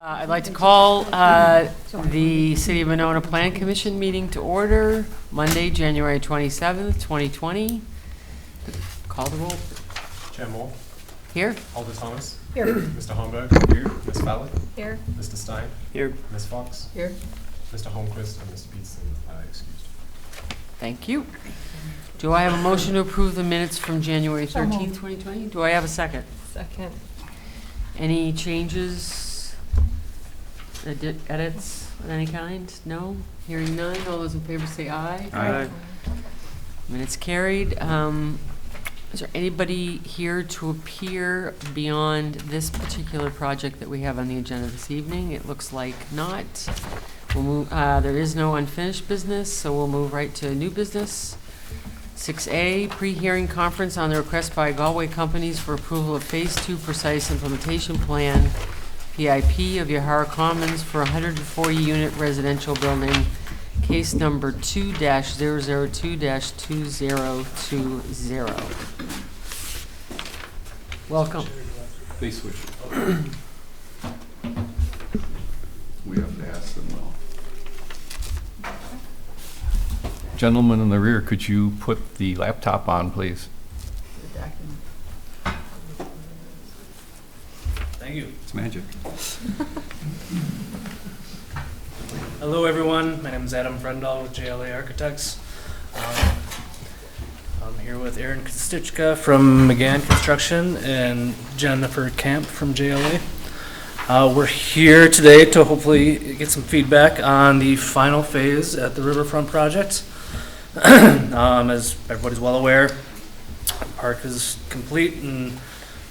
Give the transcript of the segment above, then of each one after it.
I'd like to call the City of Monona Plan Commission meeting to order, Monday, January 27th, 2020. Call the roll. Chair Moore. Here. Alder Thomas. Here. Mr. Holmberg. Here. Ms. Fallon. Here. Mr. Stein. Here. Ms. Fox. Here. Mr. Holmquist and Mr. Peterson excused. Thank you. Do I have a motion to approve the minutes from January 13th, 2020? Do I have a second? Second. Any changes, edits of any kind? No? Hearing none. All those in favor say aye. Aye. Minutes carried. Is there anybody here to appear beyond this particular project that we have on the agenda this evening? It looks like not. We'll move, there is no unfinished business, so we'll move right to new business. 6A, pre-hearing conference on the request by Galway companies for approval of Phase 2 precise implementation plan, PIP of Hara Commons for 140-unit residential building, case number 2-002-2020. Welcome. Please switch. We have to ask them well. Gentleman in the rear, could you put the laptop on, please? Thank you. It's magic. Hello, everyone. My name is Adam Brendel with JLA Architects. I'm here with Aaron Kostichka from McGann Construction and Jennifer Camp from JLA. We're here today to hopefully get some feedback on the final phase at the Riverfront project. As everybody's well aware, the park is complete and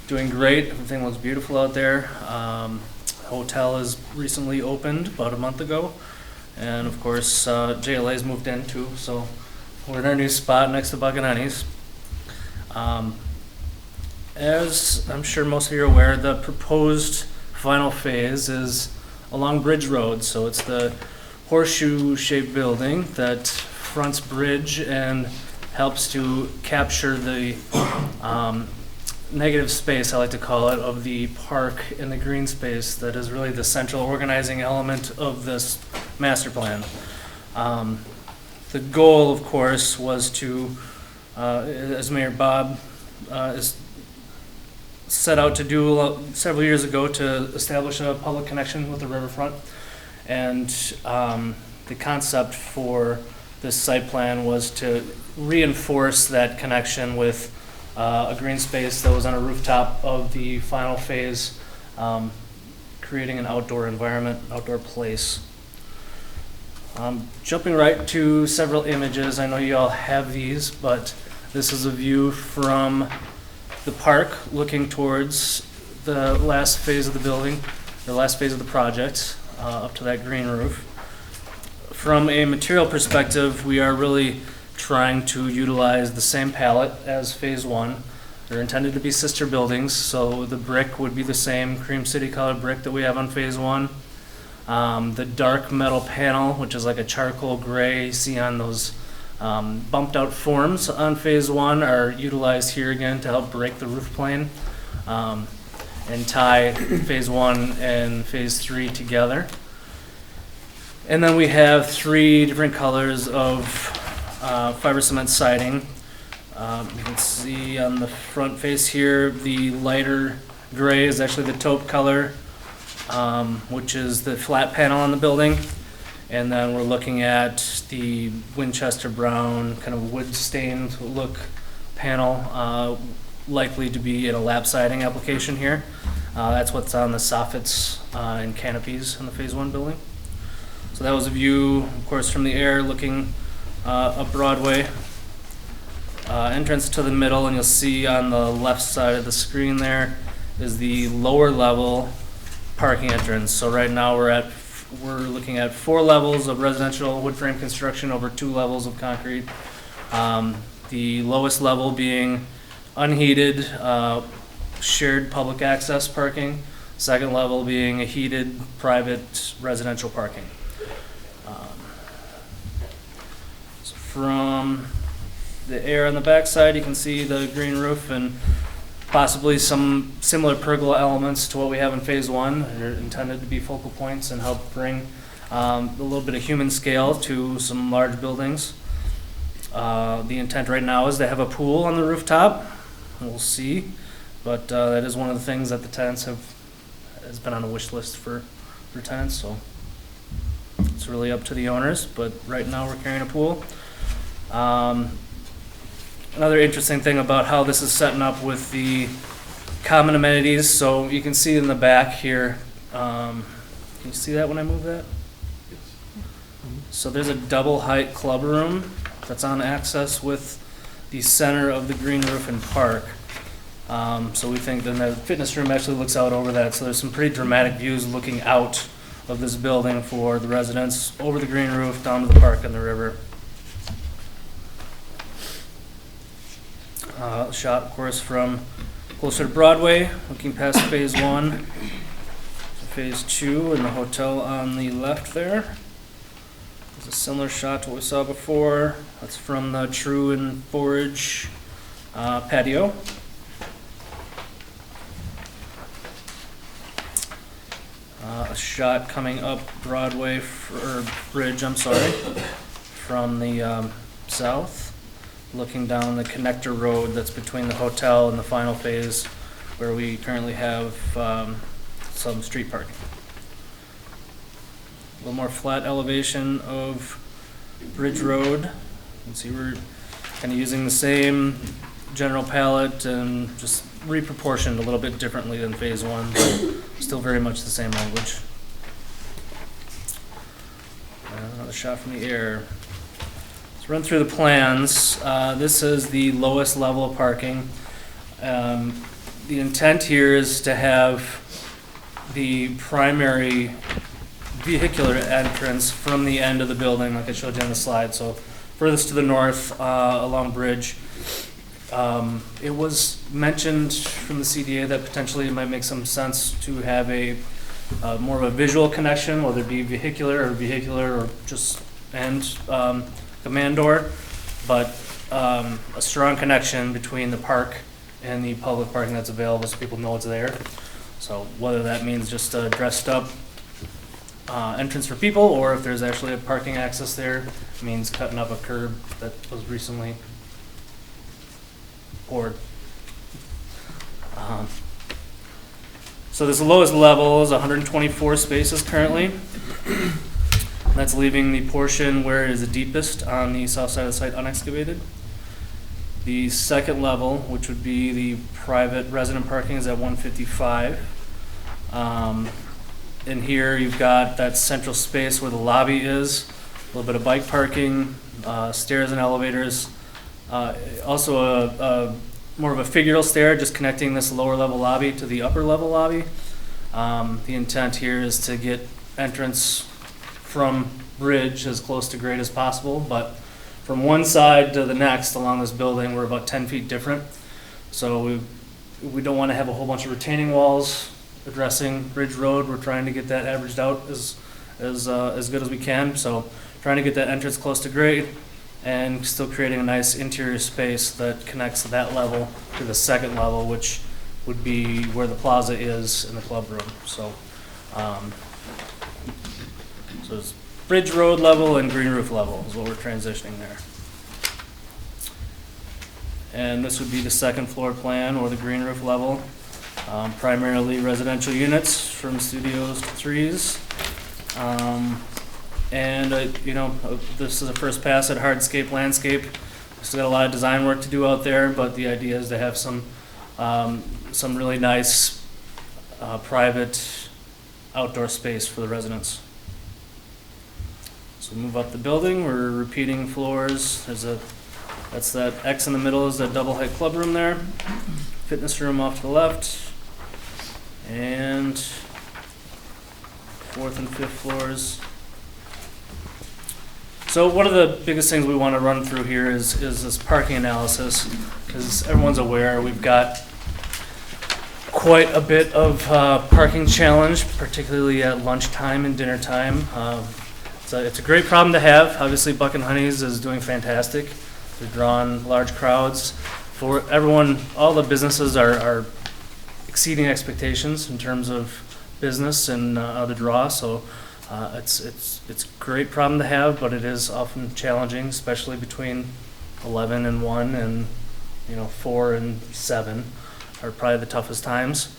doing great. Everything looks beautiful out there. The hotel is recently opened about a month ago. And of course, JLA's moved in too, so we're in our new spot next to Buck and Honey's. As I'm sure most of you are aware, the proposed final phase is along Bridge Road. So it's the horseshoe-shaped building that fronts Bridge and helps to capture the negative space, I like to call it, of the park and the green space that is really the central organizing element of this master plan. The goal, of course, was to, as Mayor Bob is set out to do several years ago, to establish a public connection with the riverfront. And the concept for this site plan was to reinforce that connection with a green space that was on a rooftop of the final phase, creating an outdoor environment, outdoor place. Jumping right to several images. I know you all have these, but this is a view from the park looking towards the last phase of the building, the last phase of the project, up to that green roof. From a material perspective, we are really trying to utilize the same palette as phase one. They're intended to be sister buildings, so the brick would be the same cream city colored brick that we have on phase one. The dark metal panel, which is like a charcoal gray you see on those bumped out forms on phase one, are utilized here again to help break the roof plane and tie phase one and phase three together. And then we have three different colors of fiber cement siding. You can see on the front face here, the lighter gray is actually the taupe color, which is the flat panel on the building. And then we're looking at the Winchester brown, kind of wood stained look panel, likely to be in a lap siding application here. That's what's on the soffits and canopies in the phase one building. So that was a view, of course, from the air looking up Broadway. Entrance to the middle, and you'll see on the left side of the screen there is the lower level parking entrance. So right now we're looking at 4 levels of residential wood frame construction over 2 levels of concrete. The lowest level being unheated, shared public access parking. Second level being a heated private residential parking. From the air on the back side, you can see the green roof, and possibly some similar pergola elements to what we have in phase one. They're intended to be focal points and help bring a little bit of human scale to some large buildings. The intent right now is to have a pool on the rooftop. We'll see, but that is one of the things that the tenants has been on a wish list for tenants. So it's really up to the owners, but right now we're carrying a pool. Another interesting thing about how this is setting up with the common amenities, so you can see in the back here, can you see that when I move that? So there's a double height club room that's on access with the center of the green roof and park. So we think then the fitness room actually looks out over that, so there's some pretty dramatic views looking out of this building for the residents, over the green roof, down to the park and the river. Shot, of course, from closer to Broadway, looking past phase one, phase two, and the hotel on the left there. There's a similar shot to what we saw before. That's from the True and Forage patio. A shot coming up Broadway, or Bridge, I'm sorry, from the south, looking down the connector road that's between the hotel and the final phase, where we currently have some street parking. A little more flat elevation of Bridge Road. You can see we're kind of using the same general palette and just reproportioned a little bit differently than phase one, but still very much the same language. Another shot from the air. Let's run through the plans. This is the lowest level of parking. The intent here is to have the primary vehicular entrance from the end of the building, like I showed you on the slide. So furthest to the north along Bridge. It was mentioned from the CDA that potentially it might make some sense to have a more of a visual connection, whether it be vehicular or just end command door, but a strong connection between the park and the public parking that's available so people know it's there. So whether that means just a dressed up entrance for people, or if there's actually a parking access there, it means cutting up a curb that was recently poured. So this lowest level is 124 spaces currently. That's leaving the portion where it is the deepest on the south side of the site unexcavated. The second level, which would be the private resident parking, is at 155. In here you've got that central space where the lobby is, a little bit of bike parking, stairs and elevators. Also a more of a figural stair just connecting this lower level lobby to the upper level lobby. The intent here is to get entrance from Bridge as close to grade as possible, but from one side to the next along this building we're about 10 feet different. So we don't want to have a whole bunch of retaining walls addressing Bridge Road. We're trying to get that averaged out as good as we can. So trying to get that entrance close to grade and still creating a nice interior space that connects that level to the second level, which would be where the plaza is in the club room. So, so it's Bridge Road level and Green Roof level is what we're transitioning there. And this would be the second floor plan or the Green Roof level. Primarily residential units from studios to threes. This is a first pass at hardscape landscape. Still got a lot of design work to do out there, but the idea is to have some really nice private outdoor space for the residents. So move up the building, we're repeating floors. That's that X in the middle is that double height club room there. Fitness room off to the left. And fourth and fifth floors. So one of the biggest things we want to run through here is this parking analysis, because everyone's aware we've got quite a bit of parking challenge, particularly at lunchtime and dinner time. So it's a great problem to have. Obviously, Buck and Honey's is doing fantastic. They're drawing large crowds. for everyone, all the businesses are exceeding expectations in terms of business and the draw. So it's a great problem to have, but it is often challenging, especially between 11 and 1 and 4 and 7 are probably the toughest times.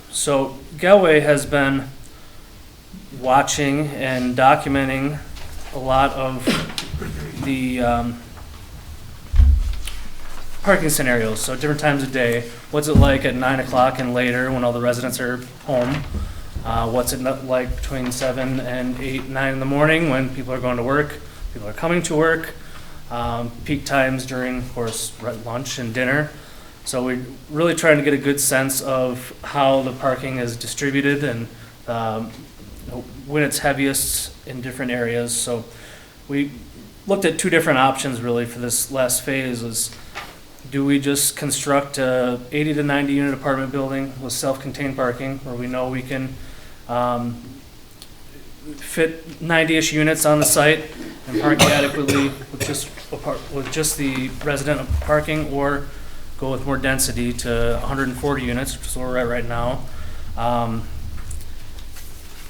So Galway has been watching and documenting a lot of the parking scenarios. So different times of day. What's it like at 9 o'clock and later when all the residents are home? What's it like between 7 and 8, 9 in the morning when people are going to work, people are coming to work? Peak times during, of course, lunch and dinner. So we're really trying to get a good sense of how the parking is distributed and when it's heaviest in different areas. So we looked at two different options really for this last phase. Is do we just construct a 80 to 90 unit apartment building with self-contained parking where we know we can fit 90-ish units on the site and park adequately with just the resident parking, or go with more density to 140 units, which is where we're at right now,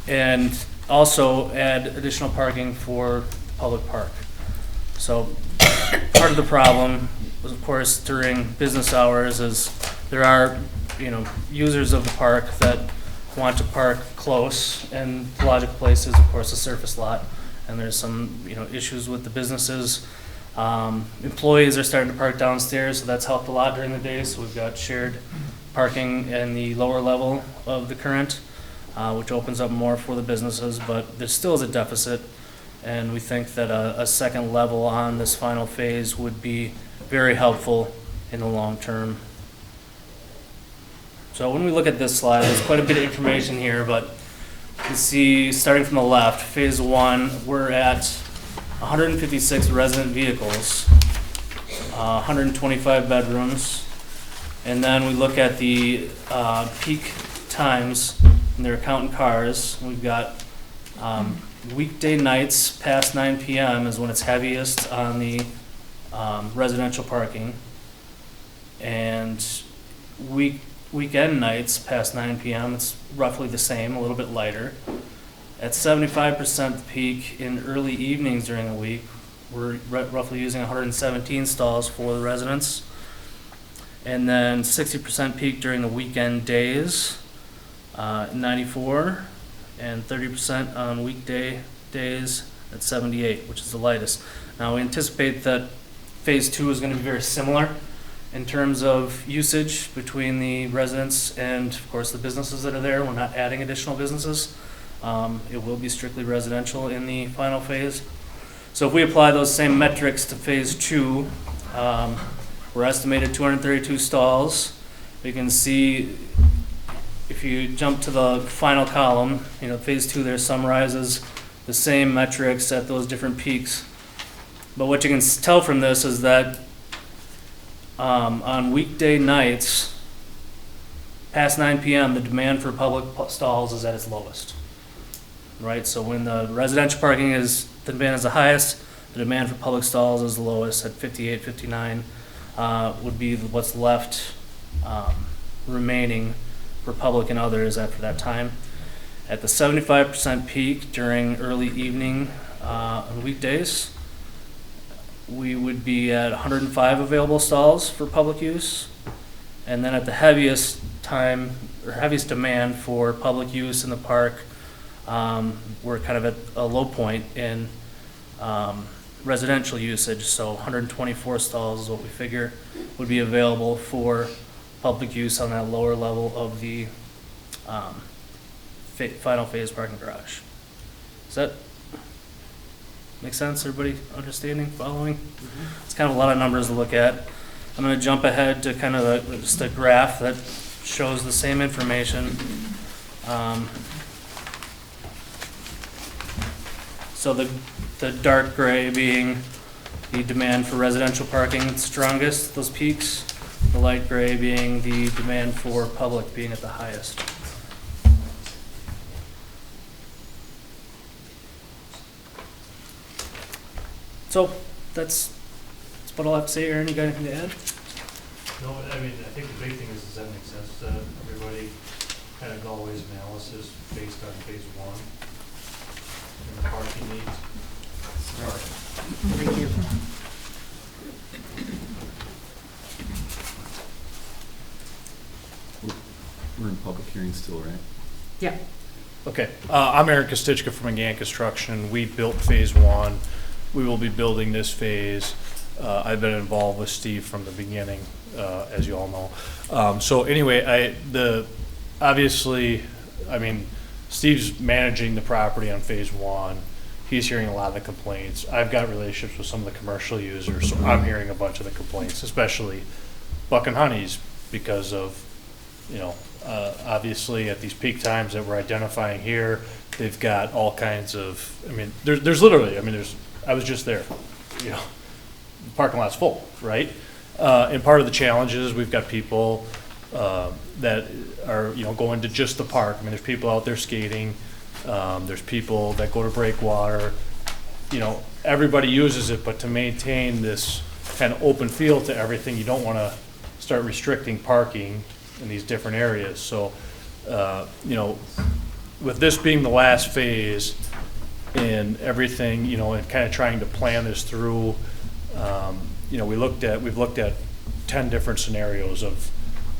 and also add additional parking for public park. So part of the problem, of course, during business hours is there are users of the park that want to park close, and the logical place is, of course, a surface lot. And there's some issues with the businesses. Employees are starting to park downstairs, so that's helped a lot during the day. So we've got shared parking in the lower level of the current, which opens up more for the businesses, but there still is a deficit. And we think that a second level on this final phase would be very helpful in the long term. So when we look at this slide, there's quite a bit of information here, but you can see starting from the left, phase 1, we're at 156 resident vehicles, 125 bedrooms, and then we look at the peak times, and they're counting cars. We've got weekday nights past 9 p.m. is when it's heaviest on the residential parking, and weekend nights past 9 p.m. it's roughly the same, a little bit lighter. At 75% peak in early evenings during the week, we're roughly using 117 stalls for the residents. And then 60% peak during the weekend days, 94, and 30% on weekday days at 78, which is the lightest. Now we anticipate that phase 2 is going to be very similar in terms of usage between the residents and, of course, the businesses that are there. We're not adding additional businesses. It will be strictly residential in the final phase. So if we apply those same metrics to phase 2, we're estimated 232 stalls. You can see if you jump to the final column, phase 2 there summarizes the same metrics at those different peaks. But what you can tell from this is that on weekday nights, past 9 p.m., the demand for public stalls is at its lowest. Right, so when the residential parking the demand is the highest, the demand for public stalls is the lowest at 58, 59, would be what's left remaining for public and others after that time. At the 75% peak during early evening on weekdays, we would be at 105 available stalls for public use. And then at the heaviest time, or heaviest demand for public use in the park, we're kind of at a low point in residential usage. So 124 stalls is what we figure would be available for public use on that lower level of the final phase parking garage. Does that make sense? Everybody understanding, following? Mm-hmm. It's kind of a lot of numbers to look at. I'm going to jump ahead to kind of just a graph that shows the same information. So the dark gray being the demand for residential parking strongest, those peaks. The light gray being the demand for public being at the highest. So that's what I'll have to say. Aaron, you got anything to add? No, I mean, I think the big thing is, does that make sense to everybody? Kind of Galway's analysis based on phase one and the parking needs? Thank you. We're in public hearing still, right? Yeah. Okay, I'm Aaron Kostyczka from McGann Construction. We built phase one. We will be building this phase. I've been involved with Steve from the beginning, as you all know. So anyway, obviously, I mean, Steve's managing the property on phase one. He's hearing a lot of the complaints. I've got relationships with some of the commercial users, so I'm hearing a bunch of the complaints, especially Buck and Honey's, because of, you know, obviously at these peak times that we're identifying here, they've got all kinds of, I mean, there's literally, I mean, I was just there, you know, the parking lot's full, right? And part of the challenge is we've got people that are, you know, going to just the park. I mean, there's people out there skating. There's people that go to breakwater. You know, everybody uses it, but to maintain this kind of open feel to everything, you don't want to start restricting parking in these different areas. So, you know, with this being the last phase and everything, you know, and kind of trying to plan this through, you know, we've looked at 10 different scenarios of,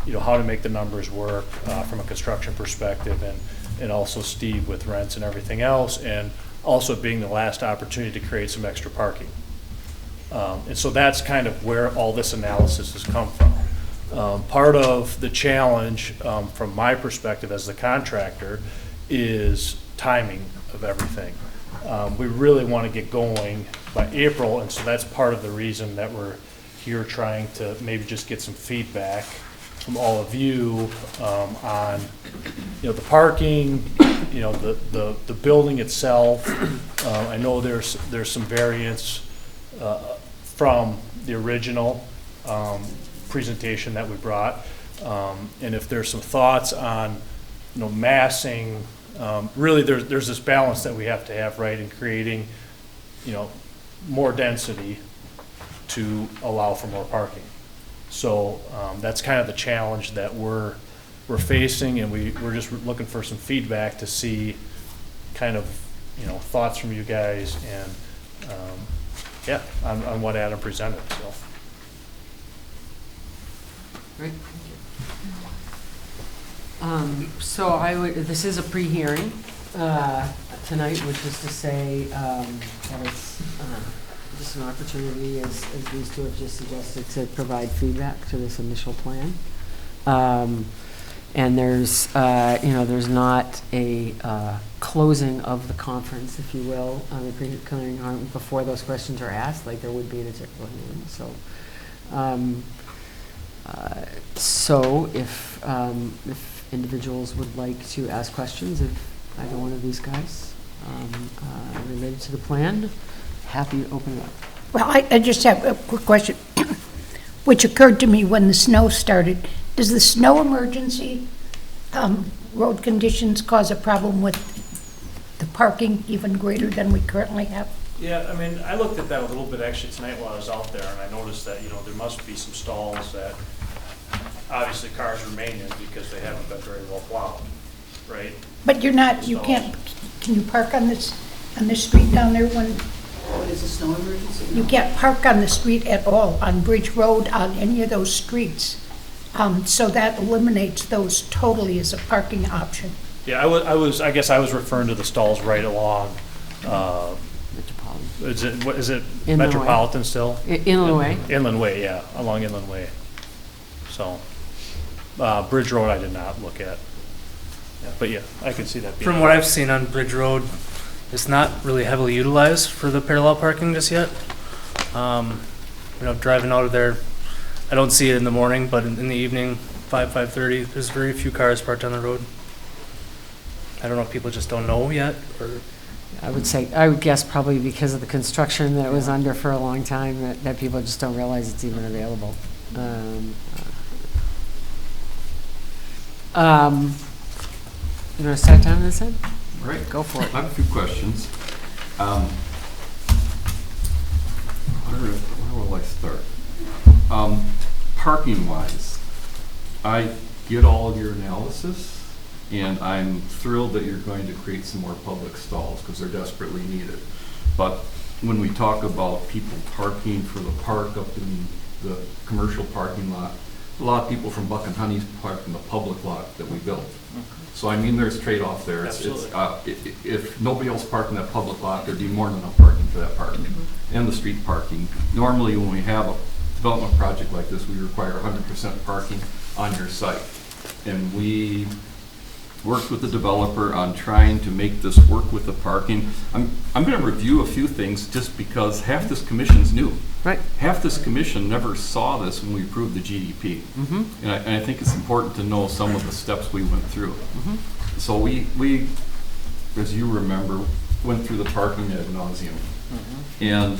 you know, how to make the numbers work from a construction perspective, and also Steve with rents and everything else, and also being the last opportunity to create some extra parking. And so that's kind of where all this analysis has come from. Part of the challenge from my perspective as the contractor is timing of everything. We really want to get going by April, and so that's part of the reason that we're here trying to maybe just get some feedback from all of you on, you know, the parking, you know, the building itself. I know there's some variance from the original presentation that we brought, and if there's some thoughts on, you know, massing, really there's this balance that we have to have, right, in creating, you know, more density to allow for more parking. So that's kind of the challenge that we're facing, and we're just looking for some feedback to see kind of, you know, thoughts from you guys, and yeah, on what Adam presented. So. Great, thank you. So this is a pre-hearing tonight, which is to say that it's just an opportunity, as these two have just suggested, to provide feedback to this initial plan. And there's, you know, there's not a closing of the conference, if you will, on the pre-hearing before those questions are asked, like there would be in a typical hearing. So, if individuals would like to ask questions of either one of these guys related to the plan, happy to open it up. Well, I just have a quick question, which occurred to me when the snow started. Does the snow emergency road conditions cause a problem with the parking even greater than we currently have? Yeah, I mean, I looked at that a little bit actually tonight while I was out there, and I noticed that, you know, there must be some stalls that obviously cars remain in because they haven't been very well plowed, right? But you're not, you can't, can you park on this street down there when? What is a snow emergency? You can't park on the street at all, on Bridge Road, on any of those streets. So that eliminates those totally as a parking option. Yeah, I guess I was referring to the stalls right along, Metropolitan. is it Inland Metropolitan still? Inland Way. Inland Way, yeah, along Inland Way. So, Bridge Road I did not look at. But yeah, I could see that being. From what I've seen on Bridge Road, it's not really heavily utilized for the parallel parking just yet. You know, driving out of there, I don't see it in the morning, but in the evening, 5:30, there's very few cars parked on the road. I don't know if people just don't know yet, or. I would guess probably because of the construction that it was under for a long time, that people just don't realize it's even available. You want to start time this end? Great. Go for it. I have a few questions. What do Where will I start? Parking wise, I get all of your analysis, and I'm thrilled that you're going to create some more public stalls because they're desperately needed. But when we talk about people parking for the park up in the commercial parking lot, a lot of people from Buck and Honey's park in the public lot that we built. So I mean, there's trade-off there. If nobody else parked in that public lot, there'd be more than enough parking for that parking and the street parking. Normally, when we have a development project like this, we require 100% parking on your site. And we worked with the developer on trying to make this work with the parking. I'm going to review a few things just because half this commission's new. Right. Half this commission never saw this when we approved the GDP. And I think it's important to know some of the steps we went through. So we, as you remember, went through the parking ad nauseum. And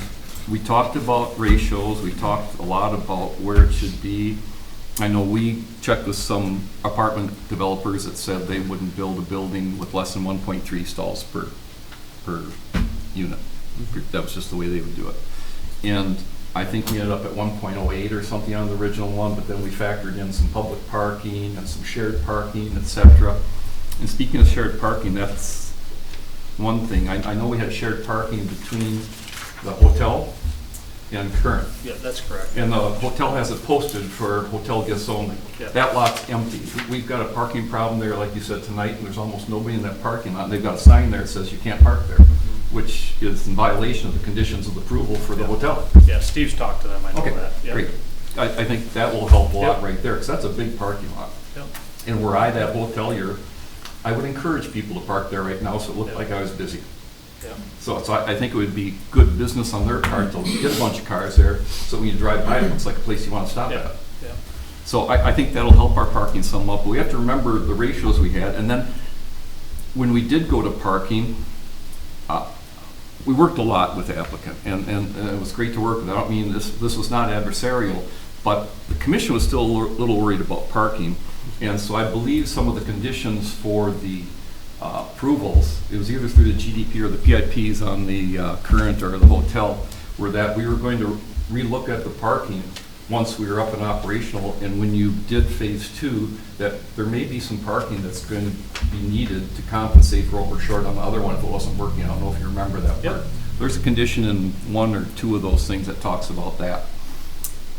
we talked about ratios, we talked a lot about where it should be. I know we checked with some apartment developers that said they wouldn't build a building with less than 1.3 stalls per unit. That was just the way they would do it. And I think we ended up at 1.08 or something on the original one, but then we factored in some public parking and some shared parking, etc. And speaking of shared parking, that's one thing. I know we had shared parking between the hotel and Current. Yeah, that's correct. And the hotel has it posted for hotel guests only. Yeah. That lot's empty. We've got a parking problem there, like you said tonight, and there's almost nobody in that parking lot. And they've got a sign there that says you can't park there, which is in violation of the conditions of approval for the hotel. Yeah, Steve's talked to them, I know Okay, that. Yeah. great. I think that will help a lot Yep. right there, because that's a big parking lot. Yep. And were I that hotelier, I would encourage people to park there right now so it looked Yep. like I was busy. Yeah. So I think it would be good business on their part to get a bunch of cars there, so when you drive by, it looks like a place you want to stop Yeah. at. Yeah. So I think that'll help our parking some up. But we have to remember the ratios we had, and then when we did go to parking, we worked a lot with the applicant, and it was great to work with. I don't mean this was not adversarial, but the commission was still a little worried about parking. And so I believe some of the conditions for the approvals, it was either through the GDP or the PIPs on the Current or the hotel, were that we were going to relook at the parking once we were up and operational, and when you did phase 2, that there may be some parking that's going to be needed to compensate for what we're short on the other one if it wasn't working. I don't know if you remember that part. There's a condition in 1 or 2 of those things that talks about that.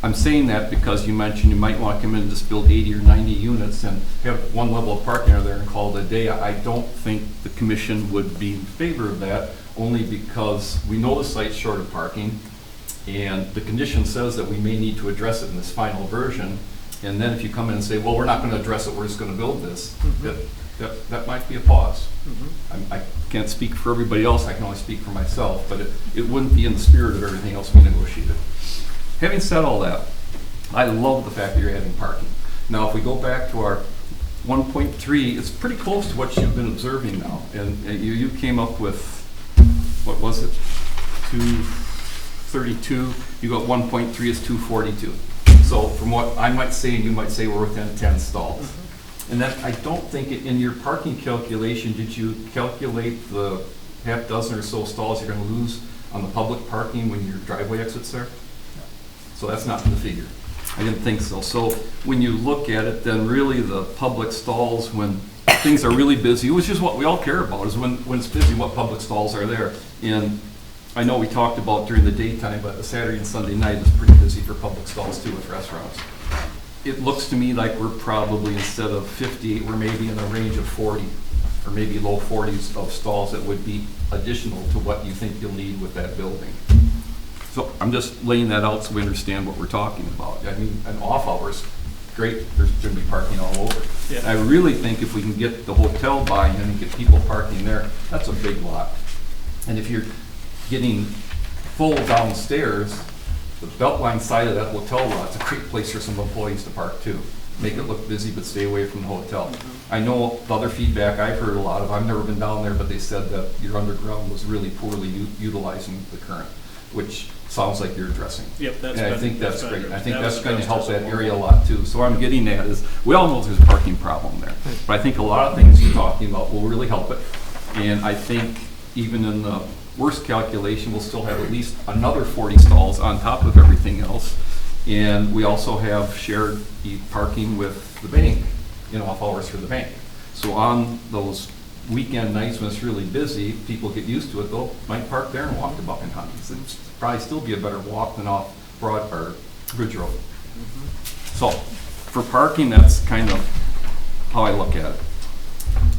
I'm saying that because you mentioned you might want to come in and just build 80 or 90 units and have one level of parking out there and call it a day. I don't think the commission would be in favor of that, only because we know the site's short of parking, and the condition says that we may need to address it in this final version. And then if you come in and say, well, we're not going to address it, we're just going to build this, that might be a pause. I can't speak for everybody else, I can only speak for myself, but it wouldn't be in the spirit of everything else we negotiated. Having said all that, I love the fact that you're adding parking. Now, if we go back to our 1.3, it's pretty close to what you've been observing now. And you came up with, what was it, 232? You got 1.3 is 242. So from what I might say and you might say, we're within 10 stalls. And then I don't think in your parking calculation, did you calculate the half dozen or so stalls you're going to lose on the public parking when your driveway exits there? So that's not in the figure. I didn't think so. So when you look at it, then really the public stalls, when things are really busy, which is what we all care about, is when it's busy, what public stalls are there. And I know we talked about during the daytime, but Saturday and Sunday night is pretty busy for public stalls too with restaurants. It looks to me like we're probably, instead of 58, we're maybe in the range of 40 or maybe low 40s of stalls that would be additional to what you think you'll need with that building. So I'm just laying that out so we understand what we're talking about. I mean, an off hours, great, there's going to be parking all over. Yeah. I really think if we can get the hotel buy-in and get people parking there, that's a big lot. And if you're getting full downstairs, the Beltline side of that hotel lot's a great place for some employees to park too. Make it look busy, but stay away from the hotel. I know the other feedback I've heard a lot of, I've never been down there, but they said that your underground was really poorly utilizing the Current, which sounds like you're addressing. Yep, that's And I been- think that's been great. I addressed. think That that's was going to help addressed that as area a well. lot too. So what I'm getting at is, we all know there's a parking problem there, but I think a lot of things you're talking about will really help it. And I think even in the worst calculation, we'll still have at least another 40 stalls on top of everything else. And we also have shared parking with the bank, off hours for the bank. So on those weekend nights when it's really busy, people get used to it, they'll might park there and walk to Buck and Hunt's. It'd probably still be a better walk than off Bridge Road. So for parking, that's kind of how I look at it.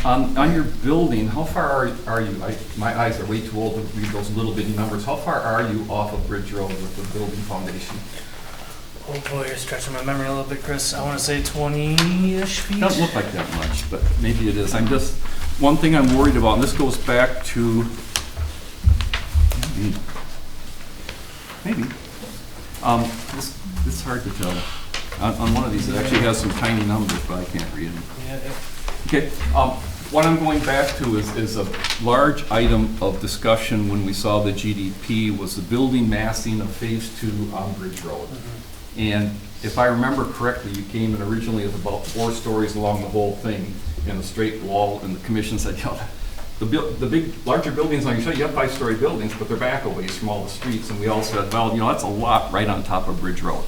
On your building, how far are you? My eyes are way too old to read those little bitty numbers. How far are you off of Bridge Road with the building foundation? Oh boy, you're stretching my memory a little bit, Chris. I want to say 20-ish feet. Doesn't look like that much, but maybe it is. One thing I'm worried about, and this goes back to, maybe, it's hard to tell. On one of these, it actually has some tiny numbers, but I can't read them. Yeah. Okay, what I'm going back to is a large item of discussion when we saw the GDP was the building massing of Phase 2 on Bridge Road. And if I remember correctly, you came in originally with about 4 stories along the whole thing in a straight wall, and the commission said, the big, larger buildings on your side, you have 5-story buildings, but they're back a ways from all the streets. And we all said, well, that's a lot right on top of Bridge Road.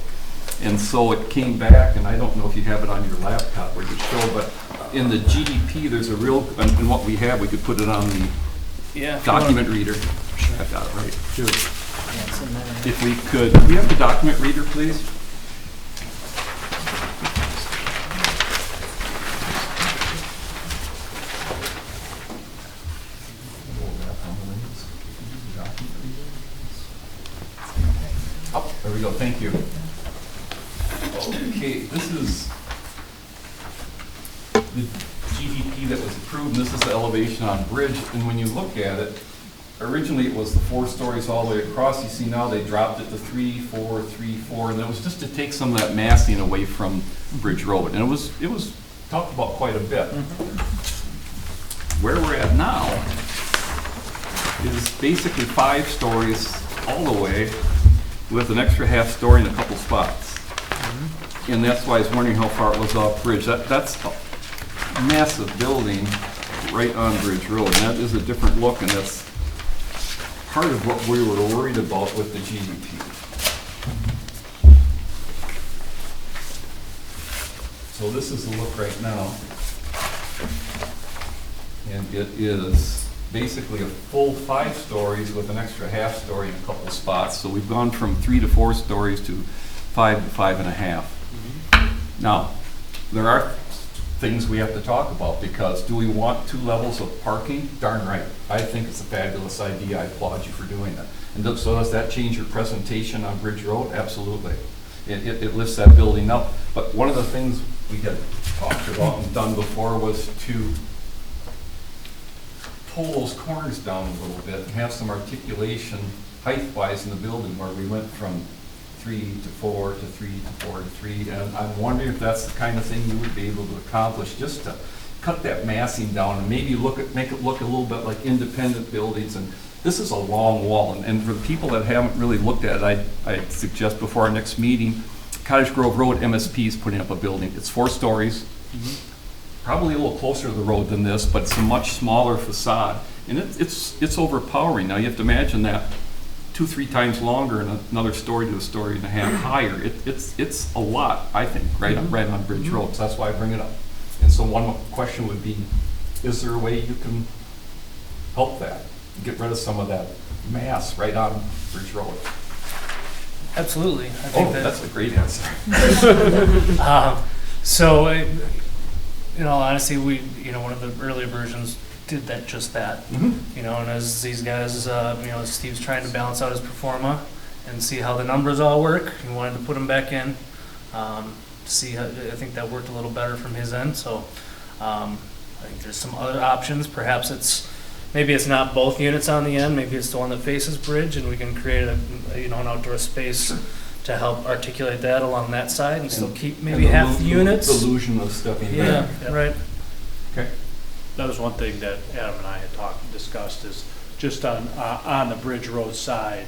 And so it came back, and I don't know if you have it on your laptop where you show, but in the GDP, there's a real, and what we have, we could put it on the document reader. Sure. I got it right, too. Yeah, it's in there. If we could we have the document reader, please? Oh, there we go, thank you. Okay, this is the GDP that was approved, and this is the elevation on Bridge, and when you look at it, originally it was the 4 stories all the way across. You see now they dropped it to 3, 4, 3, 4, and it was just to take some of that massing away from Bridge Road, and it was talked about quite a bit. Where we're at now is basically 5 stories all the way with an extra half story in a couple spots. And that's why I was wondering how far it was off Bridge. That's a massive building right on Bridge Road, and that is a different look, and that's part of what we were worried about with the GDP. So this is the look right now, and it is basically a full 5 stories with an extra half story in a couple spots. So we've gone from 3 to 4 stories to 5 to 5.5. Now, there are things we have to talk about, because do we want 2 levels of parking? Darn right. I think it's a fabulous idea. I applaud you for doing that. And so does that change your presentation on Bridge Road? Absolutely. It lifts that building up. But one of the things we had talked about and done before was to pull those corners down a little bit and have some articulation height-wise in the building, where we went from 3 to 4 to 3 to 4 to 3, and I'm wondering if that's the kind of thing you would be able to accomplish, just to cut that massing down and maybe make it look a little bit like independent buildings. And this is a long wall, and for the people that haven't really looked at it, I'd suggest before our next meeting, Cottage Grove Road MSP is putting up a building. It's 4 stories, probably a little closer to the road than this, but it's a much smaller facade, and it's overpowering. Now you have to imagine that 2-3 times longer and another story to a story and a half higher. It's a lot, I think, right on Bridge Road. So that's why I bring it up. And so one question would be, is there a way you can help that, get rid of some of that mass right on Bridge Road? Absolutely. I think that's a great answer. So, in all honesty, one of the earlier versions did just that. And as these guys, Steve's trying to balance out his performa and see how the numbers all work. He wanted to put them back in, see how, I think that worked a little better from his end. So, I think there's some other options. Perhaps maybe it's not both units on the end. Maybe it's the one that faces Bridge, and we can create an outdoor space to help articulate that along that side and still keep maybe half the units. The illusion of stepping back. Yeah, right. Okay. That was one thing that Adam and I had discussed, is just on the Bridge Road side,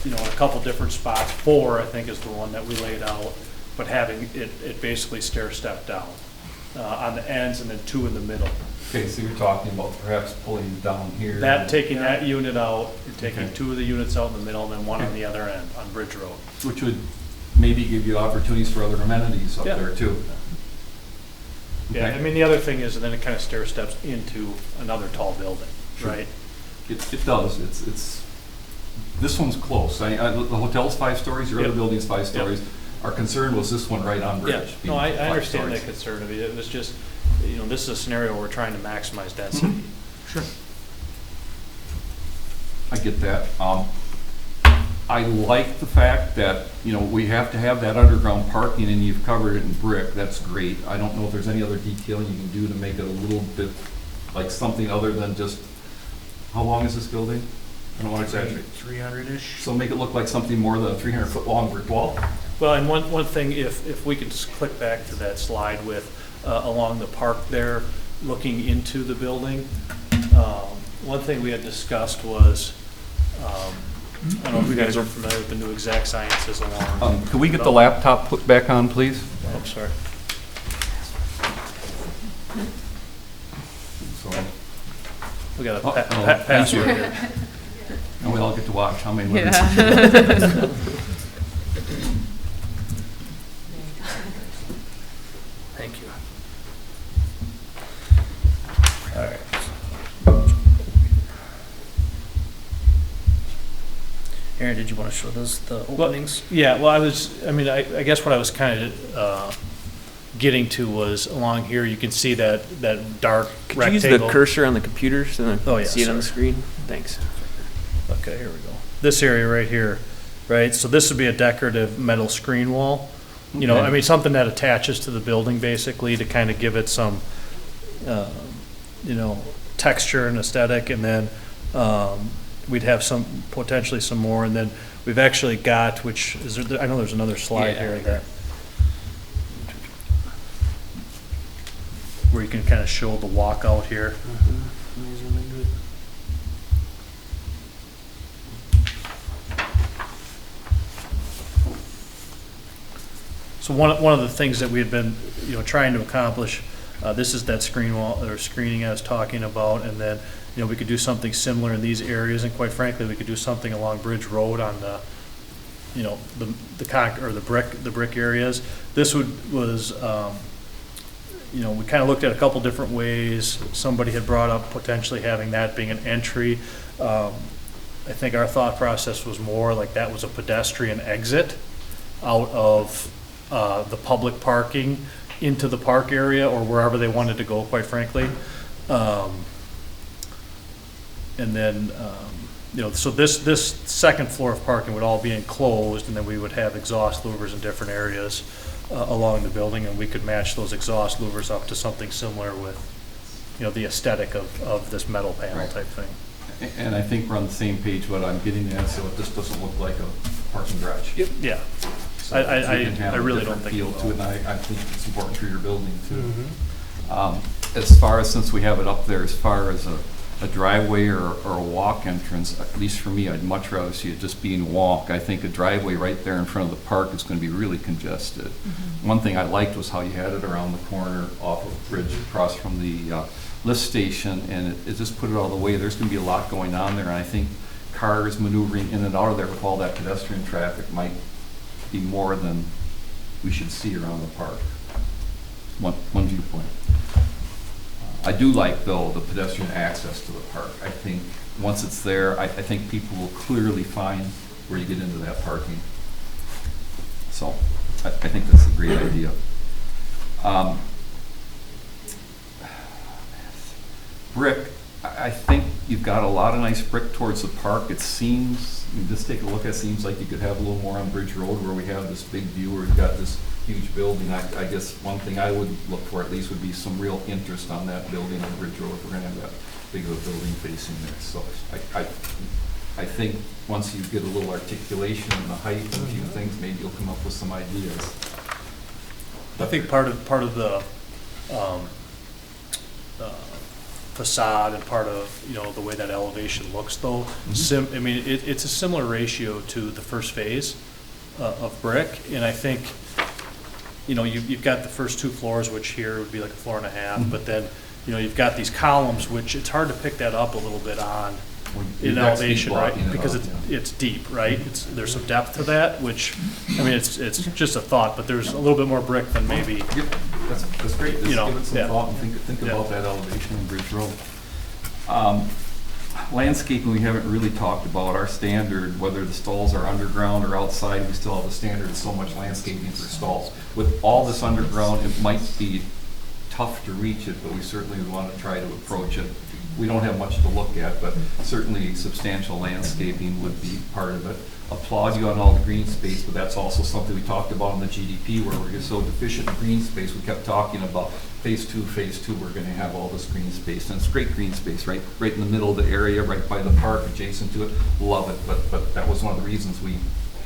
a couple different spots. 4, I think, is the one that we laid out, but having it basically stair step down on the ends, and then 2 in the middle. Okay, so you're talking about perhaps pulling down here. That, taking that unit out, and taking Okay. 2 of the units out in the middle, and then 1 on Okay. the other end, on Bridge Road. Which would maybe give you opportunities for other amenities up Yeah. there too. Yeah, Okay. I mean, the other thing is, and then it kind of stair steps into another tall building, Sure. right? It does, this one's close. The hotel's 5 stories, your other Yep. building's 5 Yep. stories. Our concern was this one right on Yeah, Bridge. no, I being 5 understand stories. that concern of it. It was just, this is a scenario where we're trying to maximize density. Mhm. Sure. I get that. I like the fact that, we have to have that underground parking and you've covered it in brick. That's great. I don't know if there's any other detailing you can do to make it a little bit like something other than just, how long is this building? I don't want to exaggerate. 300-ish. So make it look like something more than a 300-foot long brick wall. Well, and one thing, if we could just click back to that slide with, along the park there, looking into the building. One thing we had discussed was, I don't know if you guys are familiar with the new Exact Sciences alarm. Can we get the laptop put back on, please? Oh, sorry. So, We got a Oh, password thank you. here. and we all get to watch how many women. Thank you. All right. Aaron, did you want to show those, the openings? Yeah, well, I guess what I was kind of getting to was along here, you can see that dark Could you use the rectangle. cursor on the computer so that I Oh, yeah, see it on the sorry. screen? Thanks. Okay, here we go. This area right here, right? So this would be a decorative metal screen wall. Okay. I mean, something that attaches to the building basically to kind of give it some, texture and aesthetic. And then we'd have potentially some more. And then we've actually got, which is there, I know there's another slide here that where you can kind of show the walkout here. So one of the things that we had been, trying to accomplish, this is that screen wall or screening I was talking about, and then, we could do something similar in these areas, and quite frankly, we could do something along Bridge Road on the, the brick areas. This was, we kind of looked at a couple different ways. Somebody had brought up potentially having that being an entry. I think our thought process was more like that was a pedestrian exit out of the public parking into the park area or wherever they wanted to go, quite frankly. And then, so this second floor of parking would all be enclosed, and then we would have exhaust louvers in different areas along the building, and we could match those exhaust louvers up to something similar with, the aesthetic of this metal panel Right. type thing. And I think we're on the same page what I'm getting at, so it just doesn't look like a parking garage. Yep. Yeah. So I you can have I a really different don't think it feel to it, will. and I think it's important for your building too. Mm-hmm. As far as, since we have it up there, as far as a driveway or a walk entrance, at least for me, I'd much rather see it just being walk. I think a driveway right there in front of the park is going to be really congested. One thing I liked was how you had it around the corner off of Bridge across from the lift station, and it just put it all the way. There's going to be a lot going on there, and I think cars maneuvering in and out of there with all that pedestrian traffic might be more than we should see around the park. One viewpoint. I do like, though, the pedestrian access to the park. I think once it's there, I think people will clearly find where you get into that parking. So I think that's a great idea. Brick, I think you've got a lot of nice brick towards the park. It seems, just take a look, it seems like you could have a little more on Bridge Road where we have this big view where you've got this huge building. I guess one thing I would look for at least would be some real interest on that building on Bridge Road. We're gonna have that big of a building facing there. So I think once you get a little articulation and the height and a few things, maybe you'll come up with some ideas. I think part of the facade and part of, the way that elevation looks though, I mean, it's a similar ratio to the first phase of brick, and I think, you've got the first 2 floors, which here would be like a floor and a half, but then, you've got these columns, which it's hard to pick that up a little bit on in You've got steep elevation, right? blocking it Because up, it's deep, right? There's some depth to that, which, I mean, it's just a thought, but there's a little bit more brick than maybe, Yep, that's great. Just You know, give it some yeah. thought and think Yeah. about that elevation on Bridge Road. Landscaping, we haven't really talked about. Our standard, whether the stalls are underground or outside, we still have a standard of so much landscaping for stalls. With all this underground, it might be tough to reach it, but we certainly want to try to approach it. We don't have much to look at, but certainly substantial landscaping would be part of it. Applaud you on all the green space, but that's also something we talked about in the GDP where we're so deficient in green space. We kept talking about phase two, we're gonna have all this green space. And it's great green space, right in the middle of the area, right by the park, adjacent to it. Love it, but that was one of the reasons we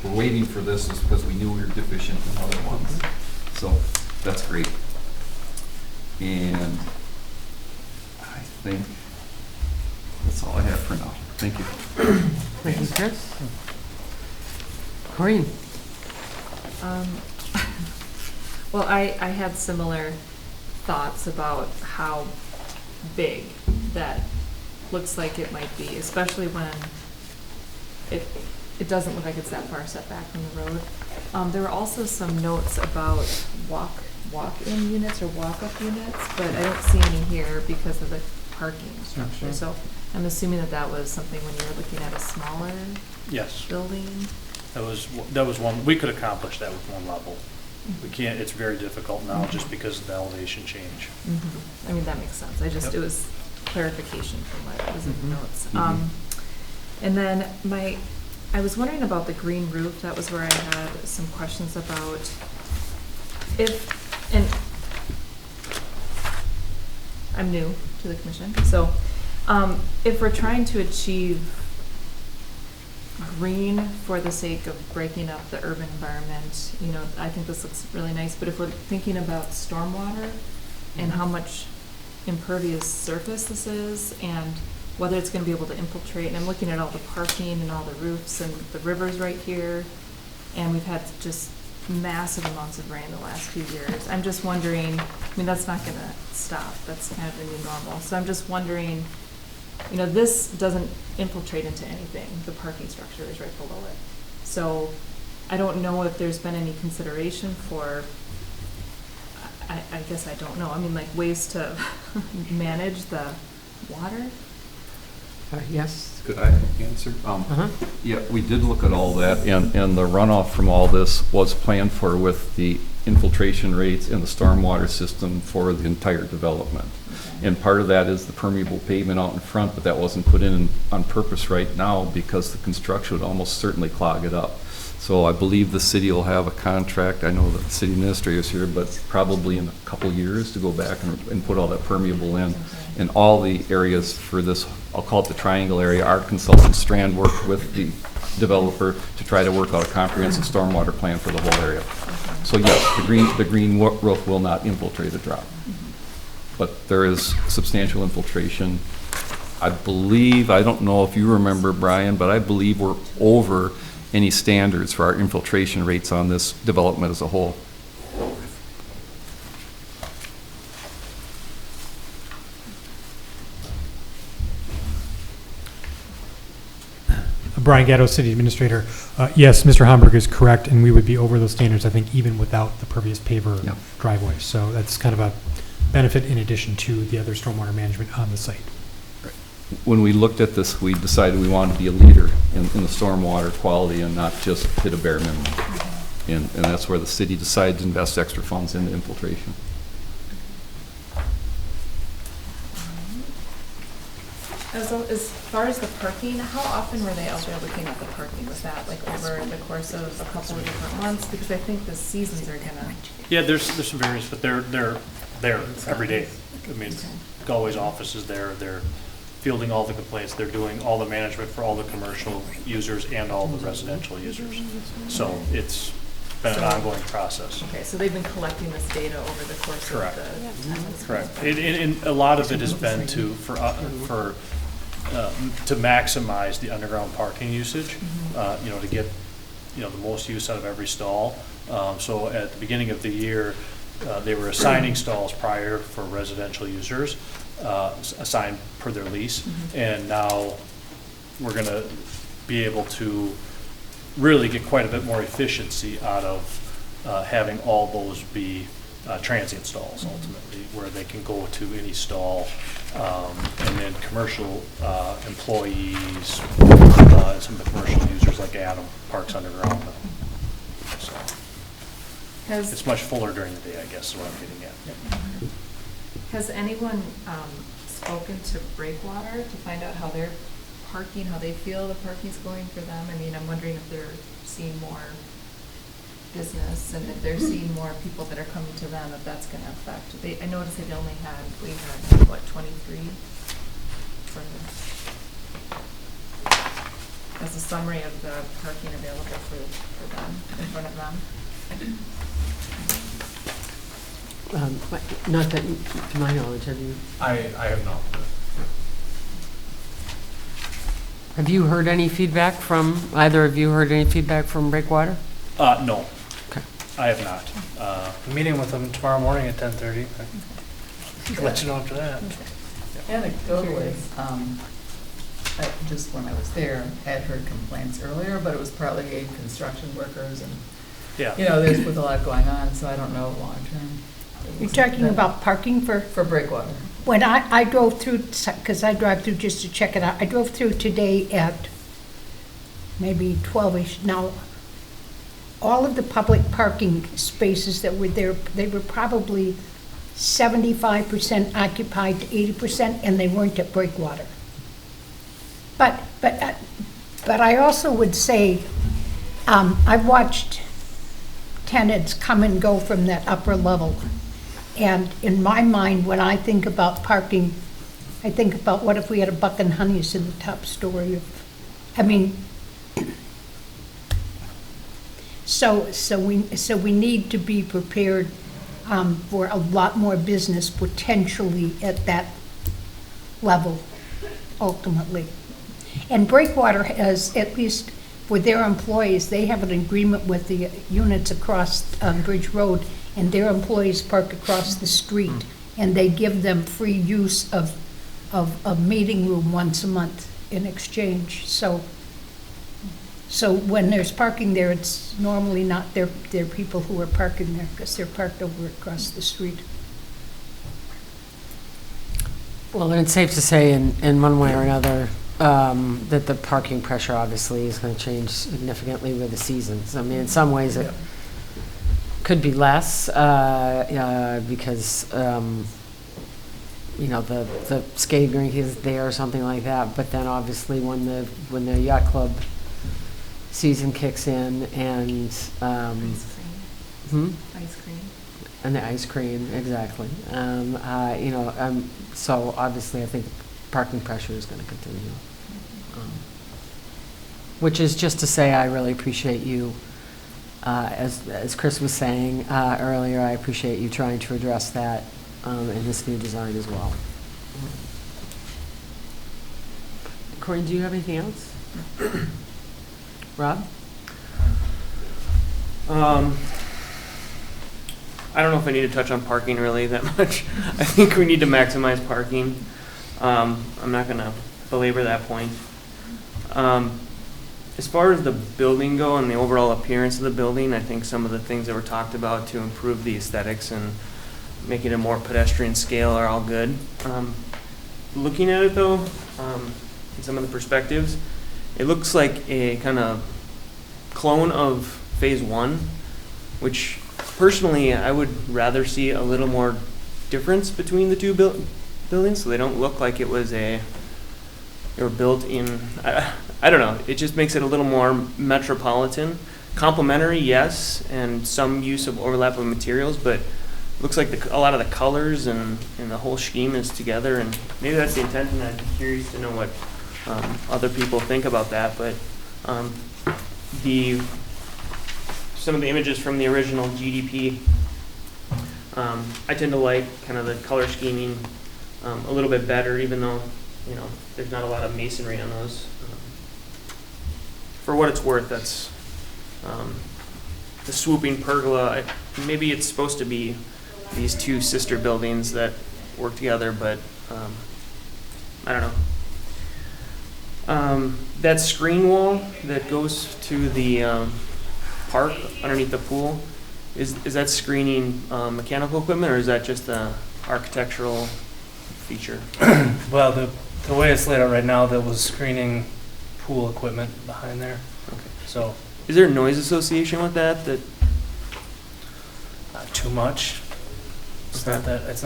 were waiting for this, is because we knew we were deficient in other ones. So that's great. And I think that's all I have for now. Thank you. Thank you, Chris. Corinne? Well, I had similar thoughts about how big that looks like it might be, especially when it doesn't look like it's that far set back from the road. There were also some notes about walk-in units or walk-up units, but I don't see any here because of the parking structure. So I'm assuming that was something when you were looking at a smaller yes. building. That was one, we could accomplish that with one level. We can't, it's very difficult now just because of the elevation change. I mean, that makes sense. Yep. It was clarification from what was in the notes. And then I was wondering about the green roof. That was where I had some questions about and I'm new to the commission, so if we're trying to achieve green for the sake of breaking up the urban environment, I think this looks really nice, but if we're thinking about stormwater and how much impervious surface this is and whether it's going to be able to infiltrate, and I'm looking at all the parking and all the roofs and the rivers right here, and we've had just massive amounts of rain the last few years. I'm just wondering, that's not going to stop. That's kind of the new normal. So I'm just wondering, this doesn't infiltrate into anything. The parking structure is right below it. So I don't know if there's been any consideration for, I guess I don't know. Ways to manage the water? Yes? Could I answer? Yeah, we did look at all that, and the runoff from all this was planned for with the infiltration rates in the stormwater system for the entire development. And part of that is the permeable pavement out in front, but that wasn't put in on purpose right now because the construction would almost certainly clog it up. So I believe the city will have a contract, I know that the city administrator is here, but probably in a couple years to go back and put all that permeable in all the areas for this, I'll call it the triangle area. Our consultant Strand worked with the developer to try to work out a comprehensive stormwater plan for the whole area. So yes, the green roof will not infiltrate a drop. But there is substantial infiltration. I believe, I don't know if you remember, Brian, but I believe we're over any standards for our infiltration rates on this development as a whole. Brian Gatto, City Administrator. Yes, Mr. Homburg is correct, and we would be over those standards, I think, even without the pervious paver Yep. driveway. So that's kind of a benefit in addition to the other stormwater management on the site. When we looked at this, we decided we wanted to be a leader in the stormwater quality and not just hit a bare minimum. And that's where the city decided to invest extra funds into infiltration. As far as the parking, how often were they out there looking at the parking? Was that over the course of a couple of different months? Because I think the seasons are gonna. Yeah, there's some various, but they're there every day. Galway's office is there. They're fielding all the complaints. They're doing all the management for all the commercial users and all the residential users. So it's been an ongoing process. Okay, so they've been collecting this data over the course Correct. of the time. Correct. And a lot of it has been to maximize the underground parking usage, to get, the most use out of every stall. So at the beginning of the year, they were assigning stalls prior for residential users. assigned per their lease. And now we're gonna be able to really get quite a bit more efficiency out of having all those be transient stalls ultimately, where they can go to any stall. And then commercial employees, some of the commercial users like Adam parks underground. So it's much fuller during the day, I guess, is what I'm getting at. Has anyone spoken to Breakwater to find out how they're parking, how they feel the parking's going for them? I mean, I'm wondering if they're seeing more business and if they're seeing more people that are coming to them, if that's going to affect. I noticed we had, what, 23 for as a summary of the parking available for them, in front of them. Not that, to my knowledge, have you? I have not. Have you heard any feedback from, either of you heard any feedback from Breakwater? No. Okay. I have not. I'm meeting with them tomorrow morning at 10:30. I'll let you know after that. Anecdotally, just when I was there, I had heard complaints earlier, but it was partly construction workers and, Yeah. there's with a lot going on, so I don't know long-term. You're talking about parking for, For Breakwater. when I drove through, because I drive through just to check it out, I drove through today at maybe 12-ish. Now, all of the public parking spaces that were there, they were probably 75% occupied to 80%, and they weren't at Breakwater. But I also would say, I've watched tenants come and go from that upper level. And in my mind, when I think about parking, I think about what if we had a Buck and Honey's in the top story of, so we need to be prepared for a lot more business potentially at that level, ultimately. And Breakwater has, at least for their employees, they have an agreement with the units across Bridge Road, and their employees park across the street, and they give them free use of a meeting room once a month in exchange. So when there's parking there, it's normally not their people who are parking there, because they're parked over across the street. Well, and it's safe to say in one way or another that the parking pressure obviously is going to change significantly with the seasons. I mean, in some ways it could be less because the skating rink is there or something like that. But then obviously when the yacht club season kicks in and Ice cream. And the ice cream, exactly. So obviously I think parking pressure is going to continue. Which is just to say I really appreciate you, as Chris was saying earlier, I appreciate you trying to address that in this new design as well. Corinne, do you have anything else? Rob? I don't know if I need to touch on parking really that much. I think we need to maximize parking. I'm not going to belabor that point. As far as the building go and the overall appearance of the building, I think some of the things that were talked about to improve the aesthetics and make it a more pedestrian scale are all good. Looking at it though, in some of the perspectives, it looks like a kind of clone of Phase 1, which personally I would rather see a little more difference between the two buildings, so they don't look like it was they were built in, I don't know, it just makes it a little more metropolitan. Complementary, yes, and some use of overlap of materials, but it looks like a lot of the colors and the whole scheme is together, and maybe that's the intent, and I'd be curious to know what other people think about that, but some of the images from the original GDP, I tend to like kind of the color scheming a little bit better, even though there's not a lot of masonry on those. For what it's worth, that's the swooping pergola. Maybe it's supposed to be these two sister buildings that work together, but I don't know. That screen wall that goes to the park underneath the pool, is that screening mechanical equipment, or is that just a architectural feature? Well, the way it's laid out right now, that was screening pool equipment behind there. Okay. So, Is there a noise association with that? not too much. It's not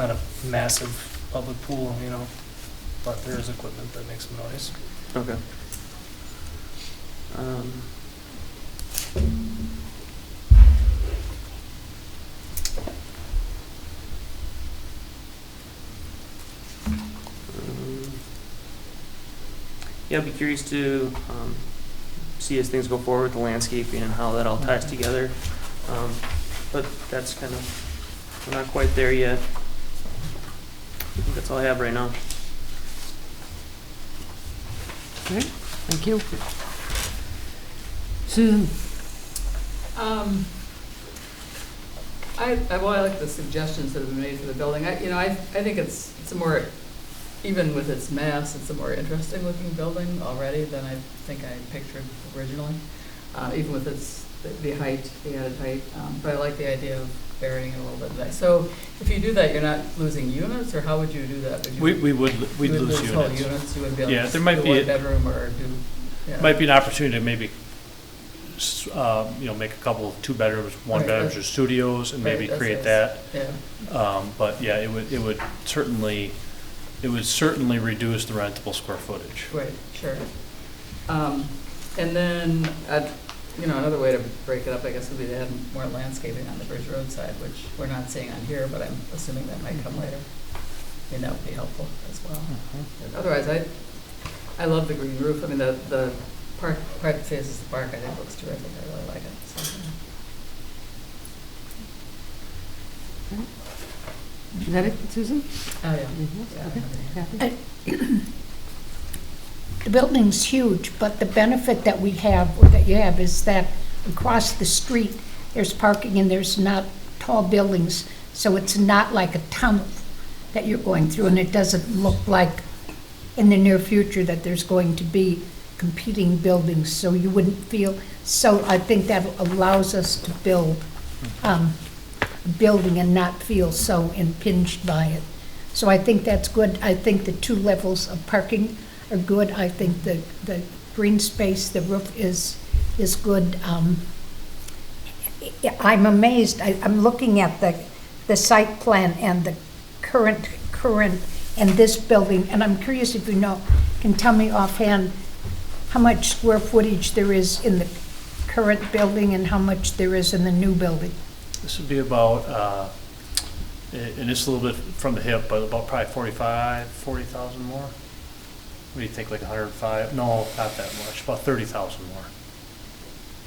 a massive public pool, you know, but there is equipment that makes some noise. Okay. Yeah, I'd be curious to see as things go forward with the landscaping and how that all ties together. But that's kind of, we're not quite there yet. I think that's all I have right now. Okay, thank you. Susan? I like the suggestions that have been made for the building. I think it's a more, even with its mass, it's a more interesting looking building already than I think I pictured originally, even with the height, the added height. But I like the idea of varying it a little bit. So if you do that, you're not losing units, or how would you do that? We'd lose whole units. units? You wouldn't be able Yeah, to there might do be one bedroom or do, yeah. Might be an opportunity to maybe, make a couple of 2 bedrooms, 1 Right, bedrooms, that- or studios, and Right, maybe that's create nice. that. Yeah. But yeah, it would certainly reduce the rentable square footage. Right, sure. And then, another way to break it up, I guess, would be to add more landscaping on the Bridge Road side, which we're not seeing on here, but I'm assuming that might come later. And that would be helpful as well. But otherwise, I love the green roof. I mean, the part that faces the park, I think looks terrific. I really like it. So, Is that it, Susan? oh, yeah. Okay. Kathy? The building's huge, but the benefit that we have, or that you have, is that across the street, there's parking and there's not tall buildings, so it's not like a tunnel that you're going through, and it doesn't look like in the near future that there's going to be competing buildings, so you wouldn't feel, so I think that allows us to build a building and not feel so impinged by it. So I think that's good. I think the 2 levels of parking are good. I think the green space, the roof is good. I'm amazed. I'm looking at the site plan and the current and this building, and I'm curious if you can tell me offhand how much square footage there is in the current building and how much there is in the new building. This would be about, and it's a little bit from the hip, but about probably 40,000 more. What do you think, like 105? No, not that much, about 30,000 more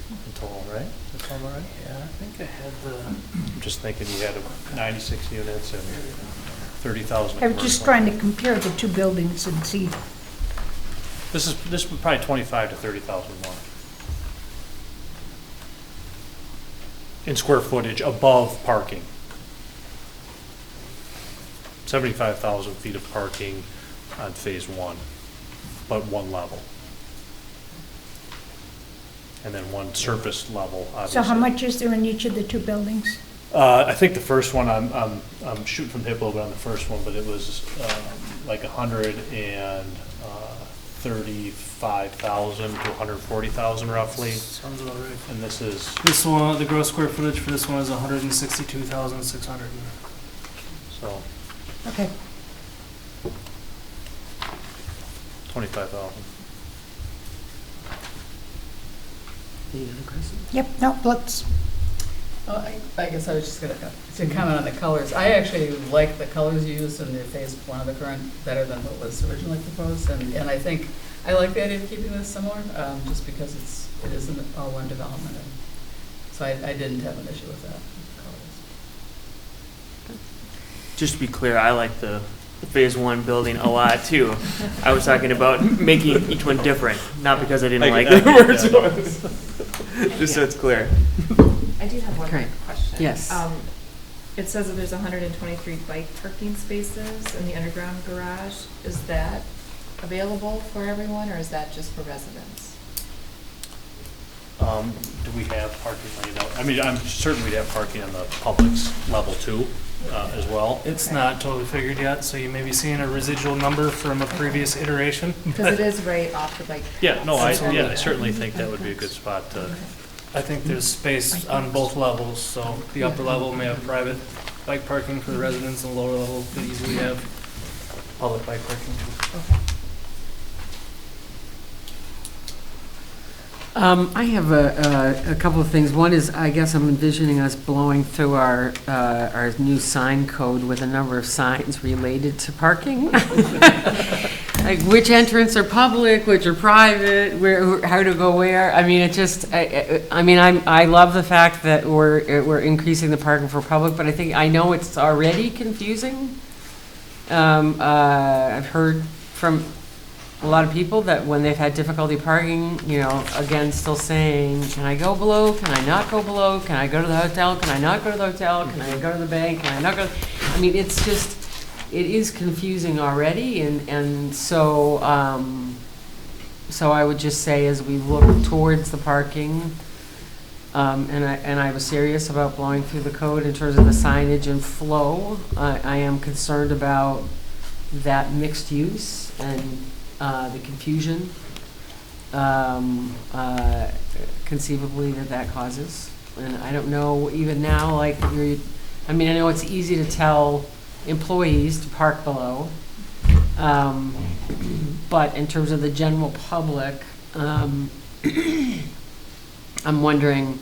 in total, right? That sound all right? Yeah, I think I had I'm just thinking you had 96 units and 30,000. I was just trying to compare the 2 buildings and see. This is probably 25 to 30,000 more in square footage above parking. 75,000 feet of parking on phase 1, but 1 level. And then 1 surface level, obviously. So how much is there in each of the 2 buildings? I think the first one, I'm shooting from the hip a little bit on the first one, but it was like 135,000 to 140,000 roughly. sounds about right. And this is, This one, the gross square footage for this one is 162,600. so, Okay. 25,000. Any other questions? Yep, no, let's, Well, I guess I was just going to comment on the colors. I actually like the colors used in the phase 1 of the current better than what was originally proposed, and I think I like the idea of keeping this similar, just because it is an all one development, and so I didn't have an issue with that. Just to be clear, I like the phase 1 building a lot too. I was talking about making each one different, not because I didn't like the first one. Just so it's clear. I do have one Okay. question. Yes. it says that there's 123 bike parking spaces in the underground garage. Is that available for everyone, or is that just for residents? Do we have parking laid out? I mean, I'm certain we'd have parking on the public's level too, as well. It's not totally figured yet, so you may be seeing a residual number from a previous iteration. Because it is right off the bike path. Yeah, no, I So- certainly think that would be a good spot to, I think there's space on both levels, so the upper level may have private bike parking for the residents, and the lower level could easily have public bike parking. Okay. I have a couple of things. One is, I guess I'm envisioning us blowing through our new sign code with a number of signs related to parking. Like which entrance are public, which are private, where, how to go where. I mean, it just, I love the fact that we're increasing the parking for public, but I know it's already confusing. I've heard from a lot of people that when they've had difficulty parking, again, still saying, can I go below? Can I not go below? Can I go to the hotel? Can I not go to the hotel? Can I go to the bank? Can I not go? I mean, it's just, it is confusing already. And so I would just say, as we look towards the parking, and I was serious about blowing through the code in terms of the signage and flow, I am concerned about that mixed use and the confusion conceivably that causes. And I don't know, even now, I know it's easy to tell employees to park below, but in terms of the general public, I'm wondering,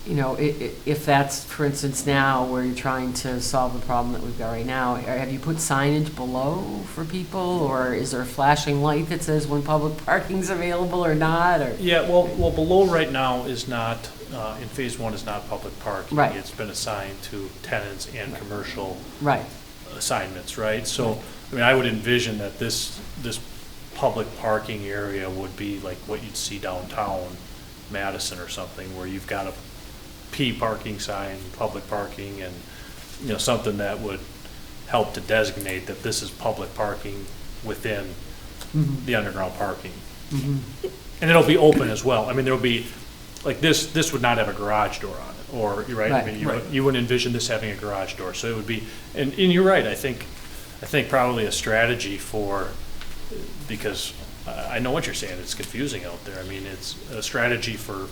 if that's, for instance, now where you're trying to solve the problem that we've got right now, have you put signage below for people, or is there a flashing light that says when public parking's available or not? Or yeah, well, below right now is not, in phase one is not public parking. Right. It's been assigned to tenants and commercial right, assignments, right? So, I would envision that this public parking area would be like what you'd see downtown Madison or something, where you've got a P parking sign, public parking, and something that would help to designate that this is public parking within the underground parking. And it'll be open as well. I mean, there'll be, like this would not have a garage door on it, or you're right. I mean, you wouldn't envision this having a garage door, so it would be. And you're right. I think probably a strategy because I know what you're saying. It's confusing out there. I mean, it's a strategy for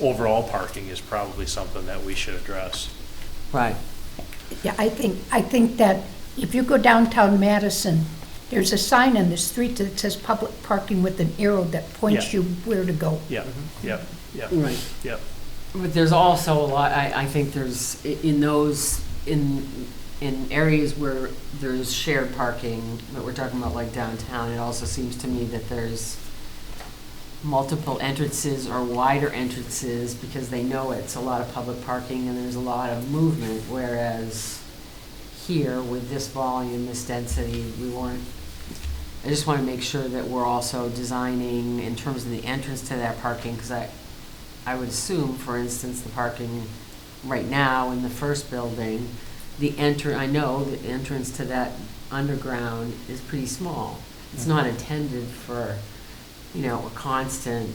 overall parking is probably something that we should address. right. Yeah, I think that if you go downtown Madison, there's a sign on the street that says public parking with an arrow that points you where to go. Yeah, yeah, yeah. Right. Yeah. But there's also a lot, I think there's, in areas where there's shared parking, that we're talking about like downtown, it also seems to me that there's multiple entrances or wider entrances because they know it's a lot of public parking and there's a lot of movement, whereas here with this volume, this density, I just want to make sure that we're also designing in terms of the entrance to that parking, because I would assume, for instance, the parking right now in the first building, I know the entrance to that underground is pretty small. It's not intended for, a constant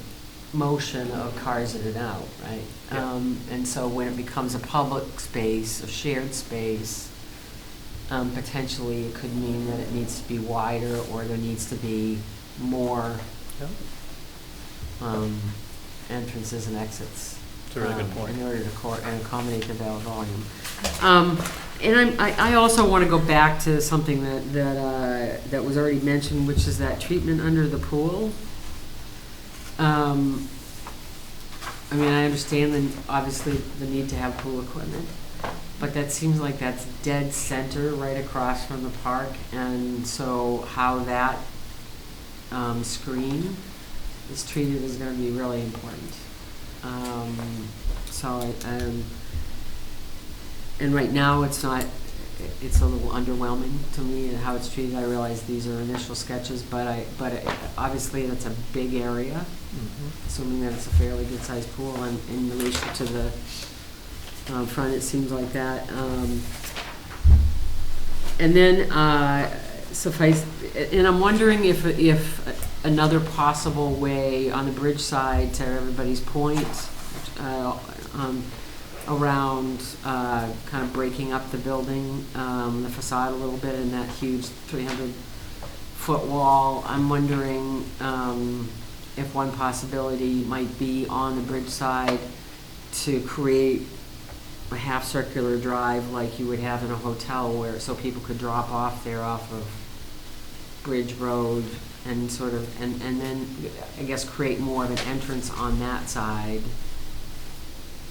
motion of cars in and out, right? Yeah. And so when it becomes a public space, a shared space, potentially it could mean that it needs to be wider, or there needs to be more entrances and exits. It's a really good point. In order to accommodate the volume. And I also want to go back to something that was already mentioned, which is that treatment under the pool. I understand obviously the need to have pool equipment, but that seems like that's dead center right across from the park, and so how that screen is treated is going to be really important. And right now it's not, it's a little underwhelming to me how it's treated. I realize these are initial sketches, but obviously that's a big area, assuming that it's a fairly good sized pool, and in relation to the front, it seems like that. And then suffice, and I'm wondering if another possible way on the bridge side, to everybody's point, around kind of breaking up the building, the facade a little bit, and that huge 300-foot wall. I'm wondering if one possibility might be on the bridge side to create a half-circular drive like you would have in a hotel, where so people could drop off there off of Bridge Road and sort of, and then I guess create more of an entrance on that side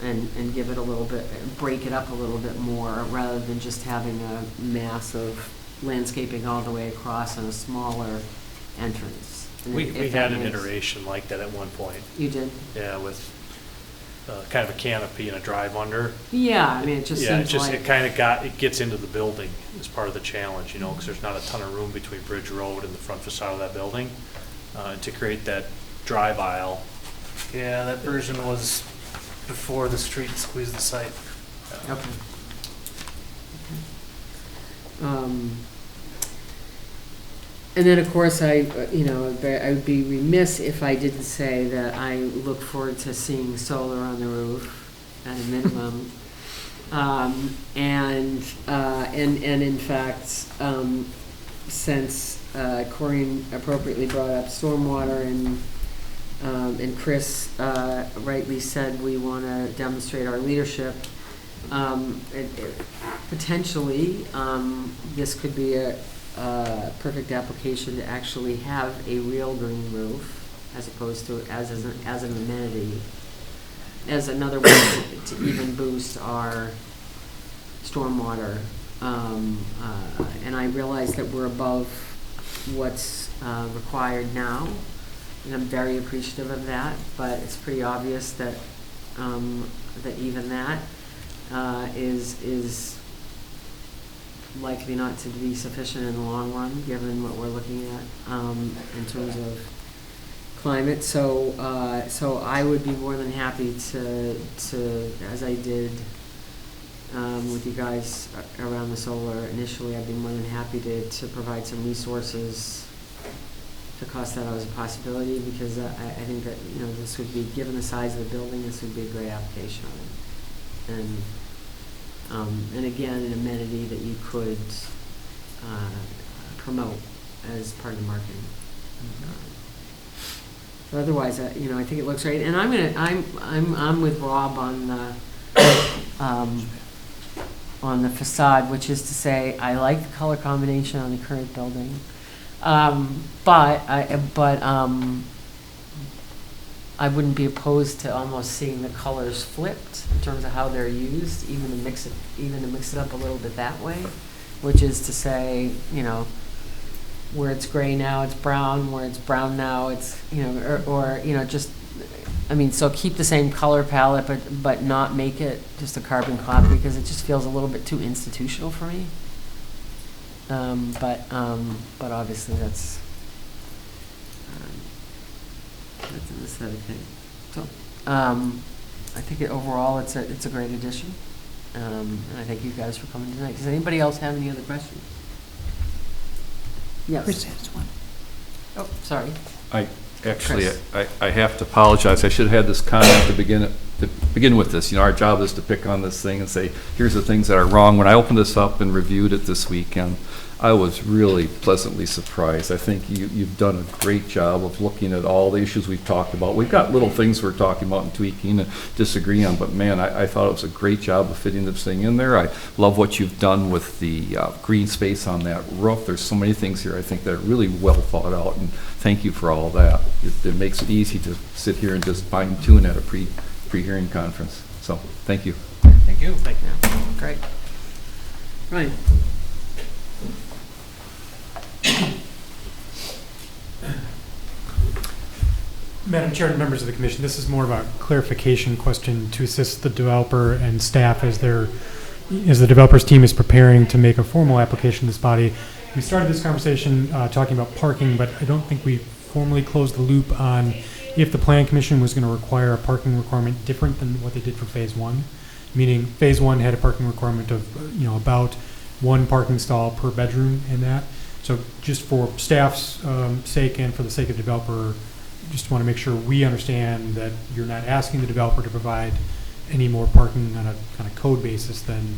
and give it a little bit, break it up a little bit more, rather than just having a mass of landscaping all the way across and a smaller entrance. And We if had that an makes- iteration like that at one point. You did? Yeah, with kind of a canopy and a drive under. Yeah, I mean, it just Yeah, seems like. it kind of it gets into the building as part of the challenge, you know, because there's not a ton of room between Bridge Road and the front facade of that building. And to create that drive aisle. Yeah, that version was before the street squeezed the site. Okay. And then, of course, I would be remiss if I didn't say that I look forward to seeing solar on the roof at a minimum. And in fact, since Corinne appropriately brought up stormwater and Chris rightly said we want to demonstrate our leadership, potentially this could be a perfect application to actually have a real green roof, as opposed to as an amenity, as another way to even boost our stormwater. And I realize that we're above what's required now, and I'm very appreciative of that. But it's pretty obvious that that even that is likely not to be sufficient in the long run, given what we're looking at in terms of climate. So I would be more than happy to as I did with you guys around the solar initially, I'd be more than happy to provide some resources to cost that out as a possibility, because I think that, you know, this would be, given the size of the building, this would be a great application of it. And again, an amenity that you could promote as part of the marketing. But otherwise, I think it looks great. And I'm with Rob on the facade, which is to say, I like the color combination on the current building, but I wouldn't be opposed to almost seeing the colors flipped in terms of how they're used, even to mix it up a little bit that way, which is to say, you know, where it's gray now, it's brown, where it's brown now, it's, you know, or you know, just, I mean, so keep the same color palette, but not make it just a carbon copy, because it just feels a little bit too institutional for me. But obviously that's an aesthetic thing. So I think overall it's a great addition, and I thank you guys for coming tonight. Does anybody else have any other questions? Yes. Chris has one. Oh, sorry. I Chris. have to apologize. I should have had this comment to begin with this. You know, our job is to pick on this thing and say, here's the things that are wrong. When I opened this up and reviewed it this weekend, I was really pleasantly surprised. I think you've done a great job of looking at all the issues we've talked about. We've got little things we're talking about and tweaking and disagreeing on, but man, I thought it was a great job of fitting this thing in there. I love what you've done with the green space on that roof. There's so many things here I think that are really well thought out, and thank you for all that. It makes it easy to sit here and just fine tune at a pre-hearing conference. So, thank you. Thank you. Thank you. Great. Ryan. Madam Chair and members of the commission, this is more of a clarification question to assist the developer and staff as the developer's team is preparing to make a formal application to this body. We started this conversation talking about parking, but I don't think we formally closed the loop on if the Plan Commission was going to require a parking requirement different than what they did for Phase 1. meaning phase one had a parking requirement of, about one parking stall per bedroom in that. So just for staff's sake and for the sake of the developer, just want to make sure we understand that you're not asking the developer to provide any more parking on a kind of code basis than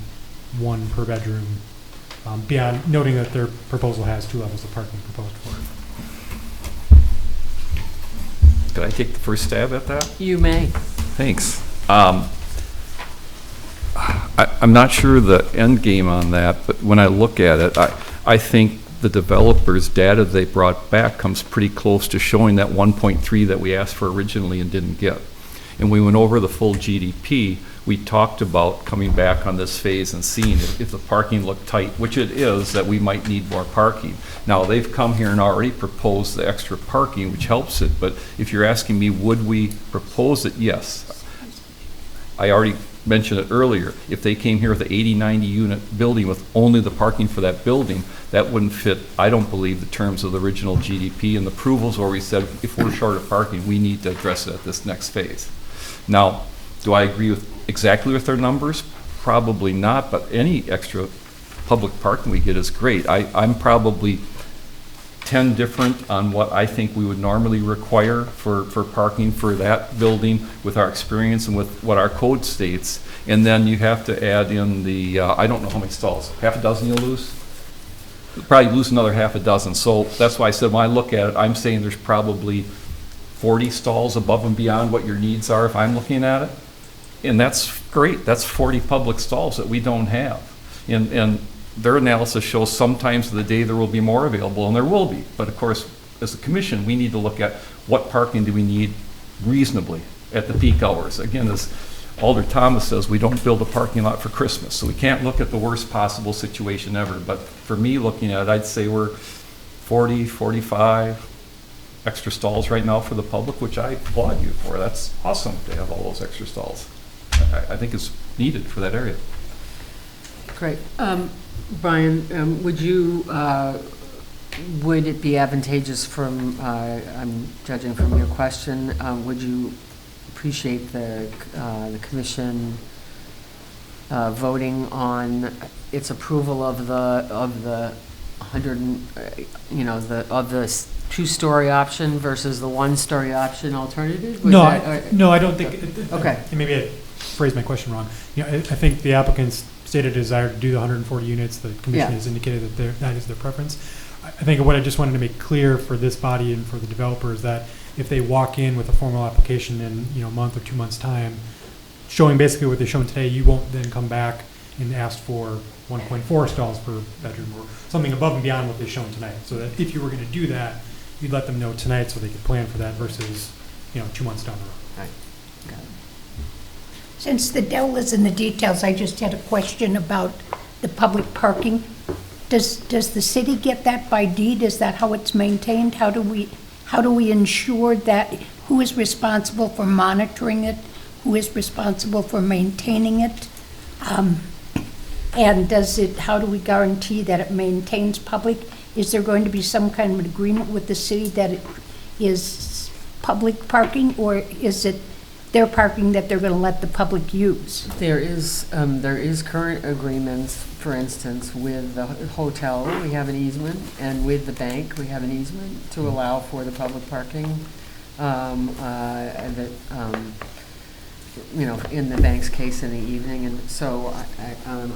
one per bedroom, beyond noting that their proposal has 2 levels of parking proposed for it. Could I take the first stab at that? You may. Thanks. I'm not sure the end game on that, but when I look at it, I think the developer's data they brought back comes pretty close to showing that 1.3 that we asked for originally and didn't get. And we went over the full GDP. We talked about coming back on this phase and seeing if the parking looked tight, which it is, that we might need more parking. Now, they've come here and already proposed the extra parking, which helps it, but if you're asking me, would we propose it? Yes. I already mentioned it earlier. If they came here with an 80, 90 unit building with only the parking for that building, that wouldn't fit, I don't believe, the terms of the original GDP and the approvals where we said if we're short of parking, we need to address it at this next phase. Now, do I agree with exactly with their numbers? Probably not, but any extra public parking we get is great. I'm probably 10 different on what I think we would normally require for parking for that building with our experience and with what our code states. And then you have to add in the, I don't know how many stalls, half a dozen you'll lose? You'll probably lose another half a dozen. So that's why I said when I look at it, I'm saying there's probably 40 stalls above and beyond what your needs are if I'm looking at it. And that's great. That's 40 public stalls that we don't have. And their analysis shows sometimes of the day there will be more available, and there will be. But of course, as a commission, we need to look at what parking do we need reasonably at the peak hours. Again, as Alder Thomas says, we don't build a parking lot for Christmas, so we can't look at the worst possible situation ever. But for me, looking at it, I'd say we're 40, 45 extra stalls right now for the public, which I applaud you for. That's awesome to have all those extra stalls. I think it's needed for that area. Great. Brian, would it be advantageous from, I'm judging from your question, would you appreciate the commission voting on its approval of the 100, of the 2-story option versus the 1-story option alternative? No, I don't think. Okay. Maybe I phrased my question wrong. I think the applicants stated a desire to do the 140 units. The commission has indicated that that is their preference. I think what I just wanted to make clear for this body and for the developer is that if they walk in with a formal application in a month or 2 months' time, showing basically what they've shown today, you won't then come back and ask for 1.4 stalls per bedroom or something above and beyond what they've shown tonight. So that if you were going to do that, you'd let them know tonight so they could plan for that versus 2 months down the road. Right. Got it. Since the devil is in the details, I just had a question about the public parking. Does the city get that by deed? Is that how it's maintained? How do we ensure that? Who is responsible for monitoring it? Who is responsible for maintaining it? And how do we guarantee that it maintains public? Is there going to be some kind of an agreement with the city that it is public parking, or is it their parking that they're going to let the public use? There is current agreements, for instance, with the hotel, we have an easement, and with the bank, we have an easement to allow for the public parking. In the bank's case in the evening, and so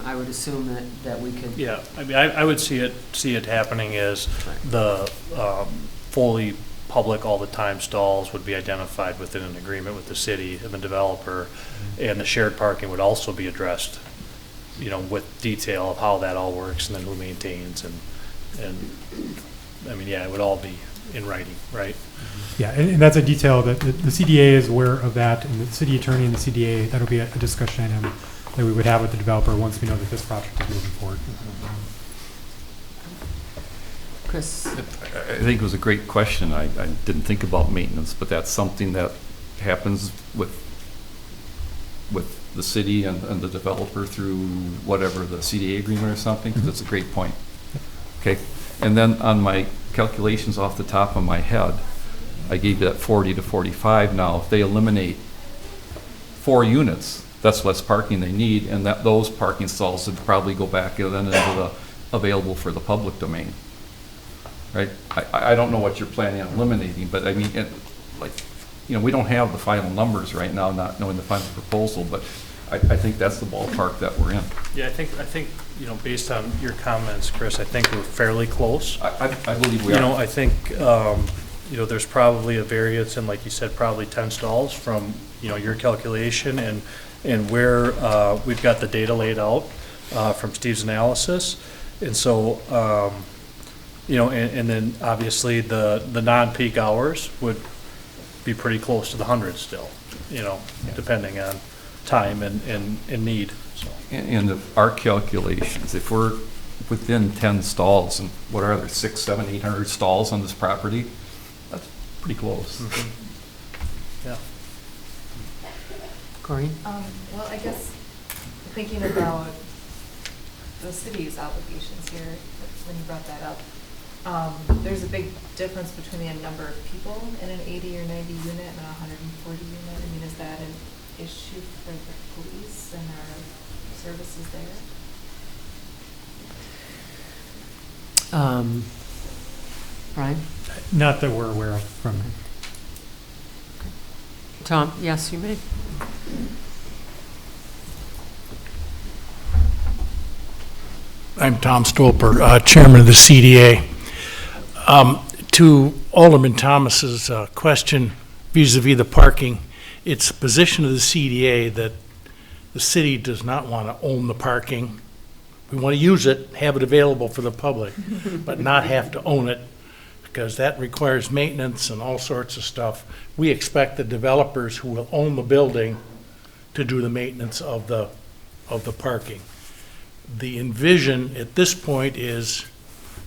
I would assume that we could. Yeah, I mean, I would see it happening as the fully public all the time stalls would be identified within an agreement with the city and the developer, and the shared parking would also be addressed, with detail of how that all works and then who maintains and I mean, yeah, it would all be in writing, right? Yeah, and that's a detail that the CDA is aware of that, and the city attorney and the CDA, that'll be a discussion item that we would have with the developer once we know that this project is moving forward. Chris? I think it was a great question. I didn't think about maintenance, but that's something that happens with the city and the developer through whatever, the CDA agreement or something, because it's a great point. Okay, and then on my calculations off the top of my head, I gave you that 40 to 45 now. If they eliminate 4 units, that's less parking they need, and that those parking stalls would probably go back and then into the available for the public domain. Right? I don't know what you're planning on eliminating, but I mean, we don't have the final numbers right now, not knowing the final proposal, but I think that's the ballpark that we're in. Yeah, I think, based on your comments, Chris, I think we're fairly close. I believe we are. I think, there's probably a variance in, like you said, probably 10 stalls from, your calculation and where we've got the data laid out from Steve's analysis. And so, and then obviously the non-peak hours would be pretty close to the 100 still, depending on time and need, so. And our calculations, if we're within 10 stalls, and what are there, 600, 700, 800 stalls on this property, that's pretty close. Mm-hmm. Yeah. Corinne? Well, I guess thinking about the city's obligations here, when you brought that up, there's a big difference between the number of people in an 80 or 90 unit and a 140 unit. I mean, is that an issue for the police and our services there? Brian? Not that we're aware of from. Tom? Yes, you may. I'm Tom Stolper, Chairman of the CDA. To Alderman Thomas's question vis-a-vis the parking, it's the position of the CDA that the city does not want to own the parking. We want to use it, have it available for the public, but not have to own it, because that requires maintenance and all sorts of stuff. We expect the developers who will own the building to do the maintenance of the parking. The envision at this point is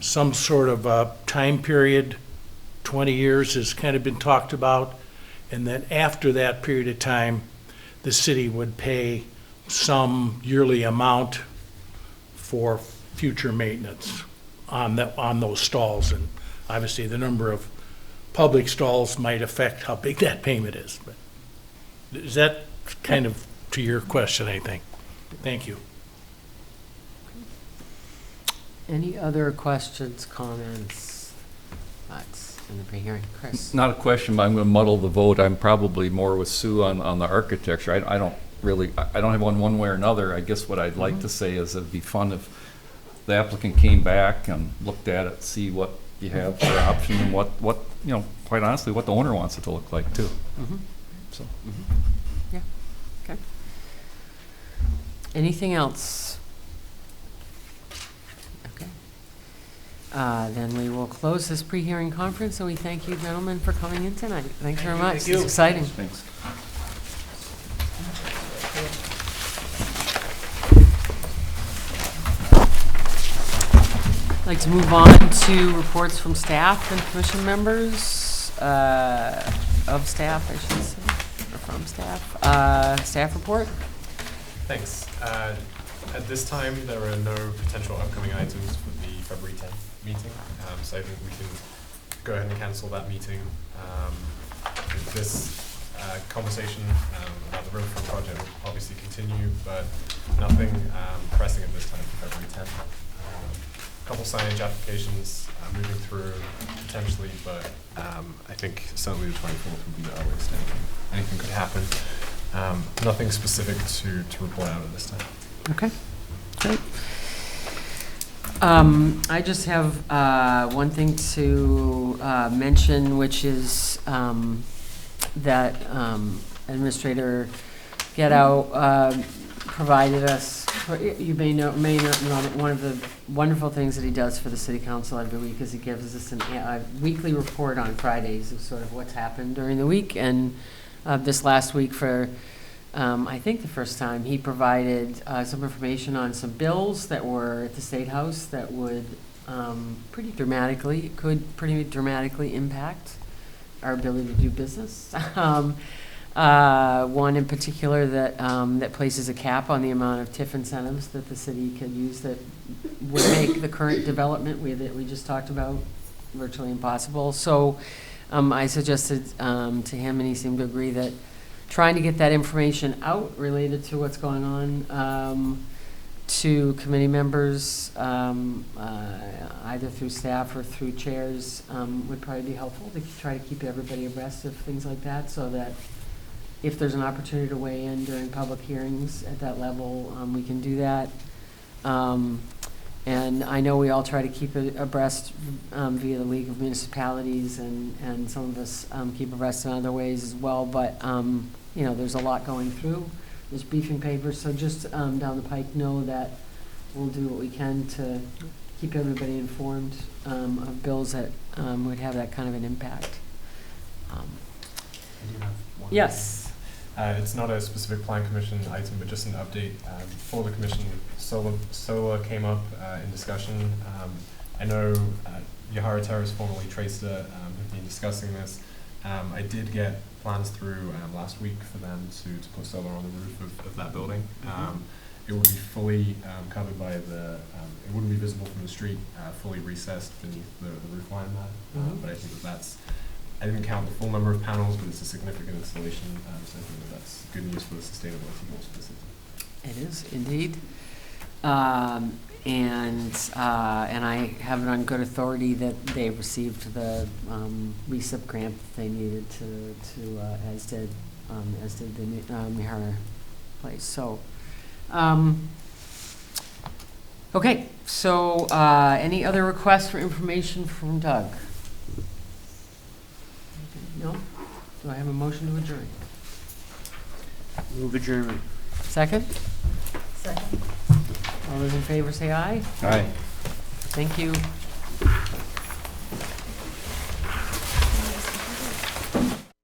some sort of a time period, 20 years has kind of been talked about, and then after that period of time, the city would pay some yearly amount for future maintenance on those stalls. And obviously the number of public stalls might affect how big that payment is. But is that kind of to your question, I think? Thank you. Any other questions, comments, thoughts in the pre-hearing? Chris? Not a question, but I'm going to muddle the vote. I'm probably more with Sue on the architecture. I don't have one way or another. I guess what I'd like to say is it'd be fun if the applicant came back and looked at it, see what you have for option and what quite honestly, what the owner wants it to look like too. Mm-hmm. So. Mm-hmm. Yeah, okay. Anything else? Okay. Then we will close this pre-hearing conference, and we thank you gentlemen for coming in tonight. Thanks very much. Thank you. It's exciting. Thanks. I'd like to move on to reports from staff and commission members, of staff, I should say, or from staff. Staff report? Thanks. At this time, there are no potential upcoming items for the February 10th meeting, so I think we can go ahead and cancel that meeting. This conversation about the riverfront project will obviously continue, but nothing pressing at this time for February 10th. Couple signage applications moving through potentially, but I think certainly the 24th would be the earliest. Anything could happen. Nothing specific to report out at this time. Okay, great. I just have one thing to mention, which is that Administrator Ghetto provided us, you may not know, one of the wonderful things that he does for the City Council every week is he gives us a weekly report on Fridays of sort of what's happened during the week. And this last week, for I think the first time, he provided some information on some bills that were at the State House that would pretty dramatically impact our ability to do business. One in particular that places a cap on the amount of TIF incentives that the city could use that would make the current development that we just talked about virtually impossible. So I suggested to him, and he seemed to agree, that trying to get that information out related to what's going on to committee members, either through staff or through chairs, would probably be helpful to try to keep everybody abreast of things like that, so that if there's an opportunity to weigh in during public hearings at that level, we can do that. And I know we all try to keep it abreast via the League of Municipalities, and some of us keep abreast in other ways as well, but you know, there's a lot going through. There's briefing papers, so just down the pike, know that we'll do what we can to keep everybody informed of bills that would have that kind of an impact. I do have one. Yes. It's not a specific plan commission item, but just an update for the commission. Solar came up in discussion. I know Hara Terrace, formerly Tracer, have been discussing this. I did get plans through last week for them to put solar on the roof of that building. It would be fully covered by the, it wouldn't be visible from the street, fully recessed beneath the roof line there. But I think that's, I didn't count the full number of panels, but it's a significant installation, so I think that's good news for the sustainability goals for the city. It is indeed. And I have it on good authority that they received the RESIP grant that they needed to as did the Hara place. So, okay. So, any other requests for information from Doug? No? Do I have a motion to adjourn? Move adjournment. Second? Second. All those in favor say aye. Aye. Thank you.